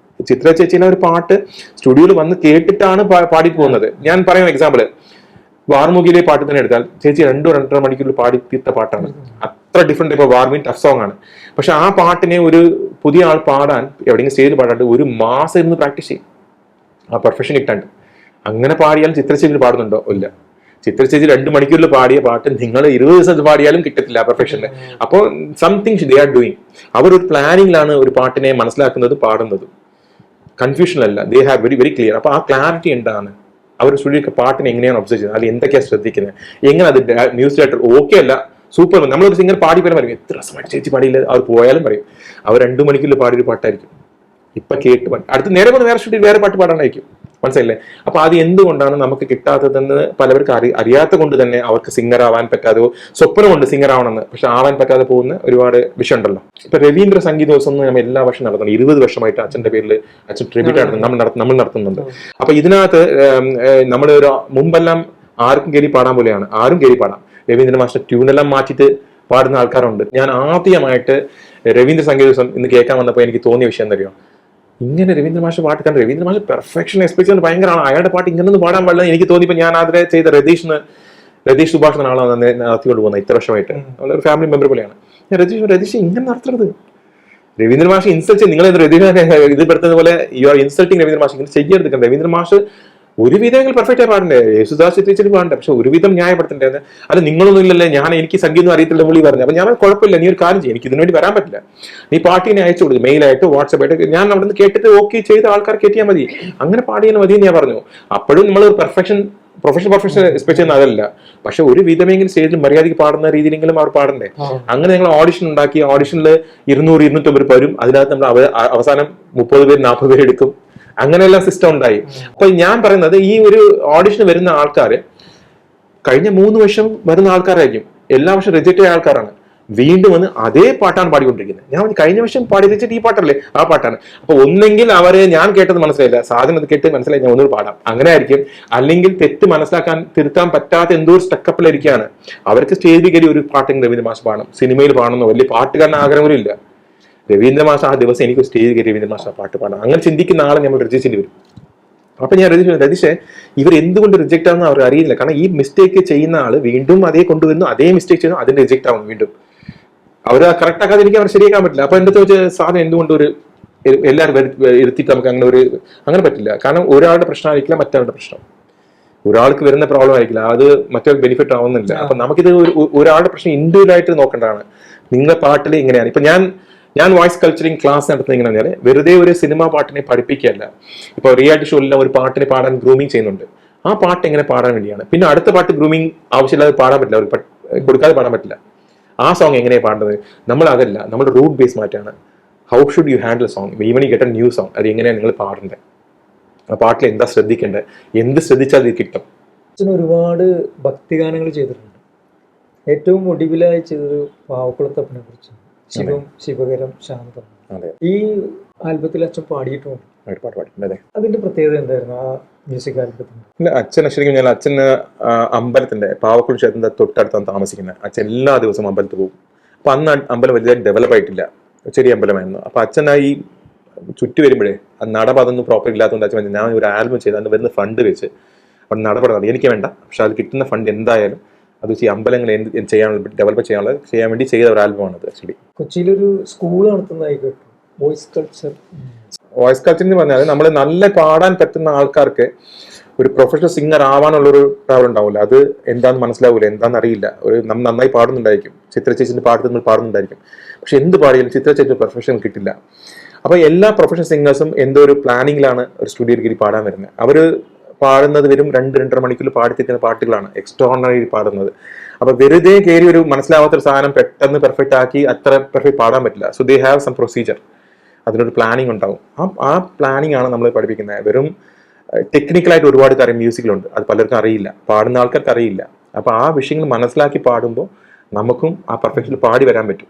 ചിത്ര ചേച്ചിയിലെ ഒരു പാട്ട് സ്റ്റുഡിയോയിൽ വന്ന് കേട്ടിട്ടാണ് പാടി പോകുന്നത്. ഞാൻ പറയാം എക്സാമ്പിള്, വാർമുകിയിലെ പാട്ട് തന്നെ എടുത്താൽ ചേച്ചി 2-2.5 മണിക്കൂറിൽ പാടി തീർത്ത പാട്ടാണ്. അത്ര ഡിഫറെന്റ്. ഇപ്പൊ വാർമി ടഫ് സോങ് ആണ്, പക്ഷെ ആ പാട്ടിനെ ഒരു പുതിയ ആൾ പാടാൻ എവിടെയെങ്കിലും സ്റ്റേജിൽ പാടാണ്ട് ഒരു മാസം ഇരുന്ന് പ്രാക്ടീസ് ചെയ്യും, ആ പെർഫെക്ഷൻ കിട്ടാണ്ട്. അങ്ങനെ പാടിയാൽ ചിത്രചേച്ചി പാടുന്നുണ്ടോ? ഇല്ല. ചിത്രചേച്ചി 2 മണിക്കൂറിൽ പാടിയ പാട്ട് നിങ്ങൾ 20 ദിവസം പാടിയാലും കിട്ടത്തില്ല ആ പെർഫെക്ഷനിൽ. അപ്പോൾ സംതിങ് ദേ ആർ ഡൂയിങ്. അവർ ഒരു പ്ലാനിങ്ങിലാണ് ഒരു പാട്ടിനെ മനസ്സിലാക്കുന്നതും പാടുന്നതും. കൺഫ്യൂഷനല്ല, they have very very clear. അപ്പൊ ആ ക്ലാരിറ്റി എന്താണ്, അവർ സ്റ്റുഡിയോ പാട്ടിനെ എങ്ങനെയാണ് ഒബ്സർവ് ചെയ്യുന്നത്, അല്ലെങ്കിൽ എന്തൊക്കെയാണ് ശ്രദ്ധിക്കുന്നത്, എങ്ങനെ അത് മ്യൂസിക് ഡയറക്ടർ ഓക്കെ അല്ല സൂപ്പർ, നമ്മളൊരു സിംഗർ പാടി പോലും പറയും എത്ര സമയം ചേച്ചി പാടിയില്ല, അവർ പോയാലും പറയും അവർ 2 മണിക്കൂറിൽ പാടിയൊരു പാട്ടായിരിക്കും. ഇപ്പൊ കേട്ട് അടുത്ത് നേരെ പോലെ വേറെ സ്റ്റുഡിയോ വേറെ പാട്ട് പാടാനായിരിക്കും. മനസ്സിലല്ലേ? അപ്പൊ അത് എന്തുകൊണ്ടാണ് നമുക്ക് കിട്ടാത്തതെന്ന് പലവർക്ക് അറിയാത്ത കൊണ്ട് തന്നെ അവർക്ക് സിംഗർ ആവാൻ പറ്റാതെ, സ്വപ്നമുണ്ട് സിംഗർ ആവണമെന്ന്, പക്ഷെ ആവാൻ പറ്റാതെ പോകുന്ന ഒരുപാട് വിഷയമുണ്ടല്ലോ. ഇപ്പൊ രവീന്ദ്ര സംഗീതോത്സവം നമ്മൾ എല്ലാ വർഷം നടത്തുന്നു. 20 വർഷമായിട്ട് അച്ഛന്റെ പേരിൽ അച്ഛൻ ട്രിബ്യൂട്ട് നമ്മൾ നടത്തുന്നുണ്ട്. അപ്പൊ ഇതിനകത്ത് നമ്മൾ ഒരു മുമ്പെല്ലാം ആർക്കും കയറി പാടാൻ പോലെയാണ്, ആരും കയറി പാടാം. രവീന്ദ്ര മാസ്റ്റർ ട്യൂണെല്ലാം മാറ്റിയിട്ട് പാടുന്ന ആൾക്കാരുണ്ട്. ഞാൻ ആദ്യമായിട്ട് രവീന്ദ്ര സംഗീതോത്സവം ഇന്ന് കേൾക്കാൻ വന്നപ്പോൾ എനിക്ക് തോന്നിയ വിഷയം എന്തറിയോ, ഇങ്ങനെ രവീന്ദ്ര മാഷ് പാട്ട് കണ്ട് രവീന്ദ്ര മാഷ് പെർഫെക്ഷൻ എക്സ്പെക്ട് ചെയ്യുന്നത് ഭയങ്കരമാണ്, അയാളുടെ പാട്ട് ഇങ്ങനൊന്നും പാടാൻ പാടില്ല എനിക്ക് തോന്നിയപ്പോൾ ഞാൻ അതിലെ ചെയ്ത രതീഷ് സുഭാഷ് എന്ന ആളാണ് നടത്തിക്കൊണ്ട് പോകുന്നത് ഇത്ര വർഷമായിട്ട്. ഒരു ഫാമിലി മെമ്പർ പോലെയാണ്. ഞാൻ രതീഷ് ഇങ്ങനെ നടത്തരുത്, രവീന്ദ്ര മാഷ് ഇൻസൾട്ട് ചെയ്ത് നിങ്ങൾ രതീഷിനെ ഇത് പെടുത്തുന്ന പോലെ യു ആർ ഇൻസൾട്ടിങ് രവീന്ദ്ര മാഷ്, ഇങ്ങനെ ചെയ്യരുത്. രവീന്ദ്ര മാഷ് ഒരുവിധം പെർഫെക്റ്റ് ആയി പാടണ്ടേ, യേശുദാസ് ചിത്രിച്ചിട്ട് പാടണ്ടേ, പക്ഷെ ഒരുവിധം ന്യായപ്പെടുത്തണ്ടേ. അത് നിങ്ങളൊന്നും ഇല്ലല്ലേ, എനിക്ക് സംഗീതം അറിയത്തില്ല പുള്ളി പറഞ്ഞു. അപ്പൊ ഞാൻ കുഴപ്പമില്ല, നീ ഒരു കാര്യം ചെയ്യും, എനിക്ക് ഇതിനു വേണ്ടി വരാൻ പറ്റില്ല, നീ പാട്ടിനെ അയച്ചു കൊടുക്കും, മെയിലായിട്ട് വാട്സാപ്പായിട്ട്, ഞാൻ അവിടെ നിന്ന് കേട്ടിട്ട് ഓക്കെ ചെയ്ത ആൾക്കാർ കേട്ടിയാൽ മതി, അങ്ങനെ പാടിയാൽ മതി എന്ന് ഞാൻ പറഞ്ഞു. അപ്പോഴും നമ്മൾ പ്രൊഫഷൻ എക്സ്പെക്ട് ചെയ്യുന്ന അതല്ല, പക്ഷെ ഒരു വിധമെങ്കിലും സ്റ്റേജിൽ മര്യാദയ്ക്ക് പാടുന്ന രീതിയിലെങ്കിലും അവർ പാടണ്ടേ. അങ്ങനെ ഞങ്ങൾ ഓഡിഷൻ ഉണ്ടാക്കി, ഓഡിഷനിൽ 200-250 പേരും, അതിനകത്ത് നമ്മൾ അവസാനം 30 പേര് 40 പേര് എടുക്കും, അങ്ങനെയെല്ലാം സിസ്റ്റം ഉണ്ടായി. അപ്പൊ ഞാൻ പറയുന്നത് ഈ ഒരു ഓഡിഷന് വരുന്ന ആൾക്കാർ കഴിഞ്ഞ 3 വർഷം വരുന്ന ആൾക്കാരായിരിക്കും, എല്ലാ വർഷം റിജക്റ്റ് ആയ ആൾക്കാരാണ്. വീണ്ടും വന്ന് അതേ പാട്ടാണ് പാടിക്കൊണ്ടിരിക്കുന്നത്. ഞാൻ കഴിഞ്ഞ വർഷം പാടി റിജക്റ്റ് ഈ പാട്ടല്ലേ, ആ പാട്ടാണ്. അപ്പൊ ഒന്നെങ്കിൽ അവരെ ഞാൻ കേട്ടത് മനസ്സിലായില്ല, സാധനം അത് കേട്ട് മനസ്സിലായി, ഞാൻ ഒന്നുകൂടി പാടാം, അങ്ങനെ ആയിരിക്കും. അല്ലെങ്കിൽ തെറ്റ് മനസ്സിലാക്കാൻ തിരുത്താൻ പറ്റാത്ത എന്തോ ഒരു സ്റ്റക്കപ്പിലിരിക്കുകയാണ്. അവർക്ക് സ്റ്റേജിൽ കയറി ഒരു പാട്ടെങ്കിലും രവീന്ദ്ര മാഷ് പാടണം, സിനിമയിൽ പാടണമെന്നോ വലിയ പാട്ടുകാരൻ ആഗ്രഹം പോലും ഇല്ല. രവീന്ദ്ര മാഷ് ആ ദിവസം എനിക്ക് സ്റ്റേജിൽ കയറി രവീന്ദ്ര മാഷ് ആ പാട്ട് പാടണം, അങ്ങനെ ചിന്തിക്കുന്ന ആളെ നമ്മൾ രചിച്ചേണ്ടി വരും. അപ്പൊ ഞാൻ രതീഷെ ഇവർ എന്തുകൊണ്ട് റിജക്റ്റ് ആവുന്ന അവർ അറിയില്ല. കാരണം ഈ മിസ്റ്റേക്ക് ചെയ്യുന്ന ആള് വീണ്ടും അതേ കൊണ്ടുവരുന്നു, അതേ മിസ്റ്റേക്ക് ചെയ്യുന്നു, അതിന് റിജക്റ്റ് ആവുന്നു വീണ്ടും. അവർ കറക്റ്റ് ആക്കാതെ എനിക്ക് അവർ ശരിയാക്കാൻ പറ്റില്ല. അപ്പൊ എന്റെ വെച്ച് സാധനം എന്തുകൊണ്ട് ഒരു എല്ലാവരും ഇരുത്തിയിട്ട് നമുക്ക് അങ്ങനെ പറ്റില്ല. കാരണം ഒരാളുടെ പ്രശ്നമായിരിക്കില്ല മറ്റൊരാളുടെ പ്രശ്നം, ഒരാൾക്ക് വരുന്ന പ്രോബ്ലം ആയിരിക്കില്ല, അത് മറ്റൊരു ബെനിഫിറ്റ് ആവുന്നില്ല. അപ്പൊ നമുക്കിത് ഒരാളുടെ പ്രശ്നം ഇൻഡിവിജ്വൽ ആയിട്ട് നോക്കേണ്ടതാണ്. നിങ്ങളുടെ പാട്ടിൽ ഇങ്ങനെയാണ്. ഇപ്പൊ ഞാൻ വോയിസ് കൾച്ചറിങ് ക്ലാസ് നടത്തുന്നത് എങ്ങനെയാണെന്ന് പറഞ്ഞാൽ വെറുതെ ഒരു സിനിമ പാട്ടിനെ പഠിപ്പിക്കുകയല്ല. ഇപ്പൊ റിയാലിറ്റി ഷോയിലെല്ലാം ഒരു പാട്ടിനെ പാടാൻ ഗ്രൂമിങ് ചെയ്യുന്നുണ്ട്, ആ പാട്ട് എങ്ങനെ പാടാൻ വേണ്ടിയാണ്. പിന്നെ അടുത്ത പാട്ട് ഗ്രൂമിങ് ആവശ്യമില്ലാതെ പാടാൻ പറ്റില്ല, അവർക്ക് കൊടുക്കാതെ പാടാൻ പറ്റില്ല. ആ സോങ് എങ്ങനെയാണ് പാടുന്നത്, നമ്മൾ അതല്ല, നമ്മുടെ റൂട്ട് ബേസ് മാറ്റാണ്. How should you handle song, even you get a new song, അത് എങ്ങനെയാണ് നിങ്ങൾ പാടേണ്ടത്, ആ പാട്ടിൽ എന്താ ശ്രദ്ധിക്കേണ്ടത്, എന്ത് ശ്രദ്ധിച്ചാൽ ഇത് കിട്ടും. ഒരുപാട് ഭക്തിഗാനങ്ങൾ ചെയ്തിട്ടുണ്ട്. ഏറ്റവും ഒടുവിലായി ചെയ്തത് പാവക്കുളത്തപ്പനെ കുറിച്ച്, ശിവം ശിവകരം ശാന്തം. ഈ ആൽബത്തിൽ അച്ഛൻ പാടിയിട്ടുണ്ട്. ഒരു പാട്ട് പാടിയിട്ടുണ്ട്. അതെ. അതിന്റെ പ്രത്യേകത എന്തായിരുന്നു ആ മ്യൂസിക് ആൽബത്തിന്? ഇല്ല, അച്ഛൻ ശരിക്കും ഞാൻ അച്ഛന് അമ്പലത്തിന്റെ പാവക്കുളം ക്ഷേത്രത്തിന്റെ തൊട്ടടുത്താണ് താമസിക്കുന്നത്. അച്ഛൻ എല്ലാ ദിവസവും അമ്പലത്തിൽ പോകും. അപ്പൊ അന്ന് അമ്പലം വലുതായിട്ട് ഡെവലപ്പ് ആയിട്ടില്ല, ചെറിയ അമ്പലമായിരുന്നു. അപ്പൊ അച്ഛൻ ഈ ചുറ്റി വരുമ്പോഴേ ആ നടപ്പ് അതൊന്നും പ്രോപ്പർ ഇല്ലാത്തതുകൊണ്ട് അച്ഛൻ ഞാൻ ഒരു ആൽബം ചെയ്ത് അതിന് വരുന്ന ഫണ്ട് വെച്ച് അവിടെ നടപടാതെ എനിക്ക് വേണ്ട, പക്ഷെ അത് കിട്ടുന്ന ഫണ്ട് എന്തായാലും അത് വെച്ച് ഈ അമ്പലങ്ങൾ ചെയ്യാനുള്ള ഡെവലപ്പ് ചെയ്യാൻ വേണ്ടി ചെയ്ത ഒരു ആൽബമാണ് അത്. ആക്ച്വലി കൊച്ചിയിലൊരു സ്കൂൾ നടത്തുന്നതായി കേട്ടു, വോയിസ് കൾച്ചർ. വോയിസ് കൾച്ചർ എന്ന് പറഞ്ഞാൽ നമ്മൾ നല്ല പാടാൻ പറ്റുന്ന ആൾക്കാർക്ക് ഒരു പ്രൊഫഷണൽ സിംഗർ ആവാനുള്ളൊരു ട്രാവൽ ഉണ്ടാവില്ല. അത് എന്താണെന്ന് മനസ്സിലാവില്ല, എന്താണെന്ന് അറിയില്ല. നമ്മൾ നന്നായി പാടുന്നുണ്ടായിരിക്കും, ചിത്ര ചേച്ചിന്റെ പാട്ട് നമ്മൾ പാടുന്നുണ്ടായിരിക്കും, പക്ഷെ എന്ത് പാടിയാലും ചിത്ര ചേച്ചിയുടെ പെർഫെക്ഷൻ കിട്ടില്ല. അപ്പോൾ എല്ലാ പ്രൊഫഷണൽ സിംഗേഴ്സും എന്തോ ഒരു പ്ലാനിങ്ങിലാണ് ഒരു സ്റ്റുഡിയോയിൽ കയറി പാടാൻ വരുന്നത്. അവർ പാടുന്നത് വരും 2-2.5 മണിക്കൂർ പാടിത്തിരിക്കുന്ന പാട്ടുകളാണ്, എക്സ്ട്രോണറി പാടുന്നത്. അപ്പോൾ വെറുതെ കയറി ഒരു മനസ്സിലാവാത്തൊരു സാധനം പെട്ടെന്ന് പെർഫെക്റ്റ് ആക്കി അത്ര പെർഫെക്റ്റ് പാടാൻ പറ്റില്ല. So they have some procedure, അതിനൊരു പ്ലാനിങ് ഉണ്ടാവും. ആ പ്ലാനിങ് ആണ് നമ്മൾ പഠിപ്പിക്കുന്നത്. വെറും ടെക്നിക്കലായിട്ട് ഒരുപാട് കാര്യം മ്യൂസിക്കിലുണ്ട്, അത് പലർക്കും അറിയില്ല, പാടുന്ന ആൾക്കാർക്ക് അറിയില്ല. അപ്പോൾ ആ വിഷയങ്ങൾ മനസ്സിലാക്കി പാടുമ്പോൾ നമുക്കും ആ പെർഫെക്ഷനിൽ പാടി വരാൻ പറ്റും.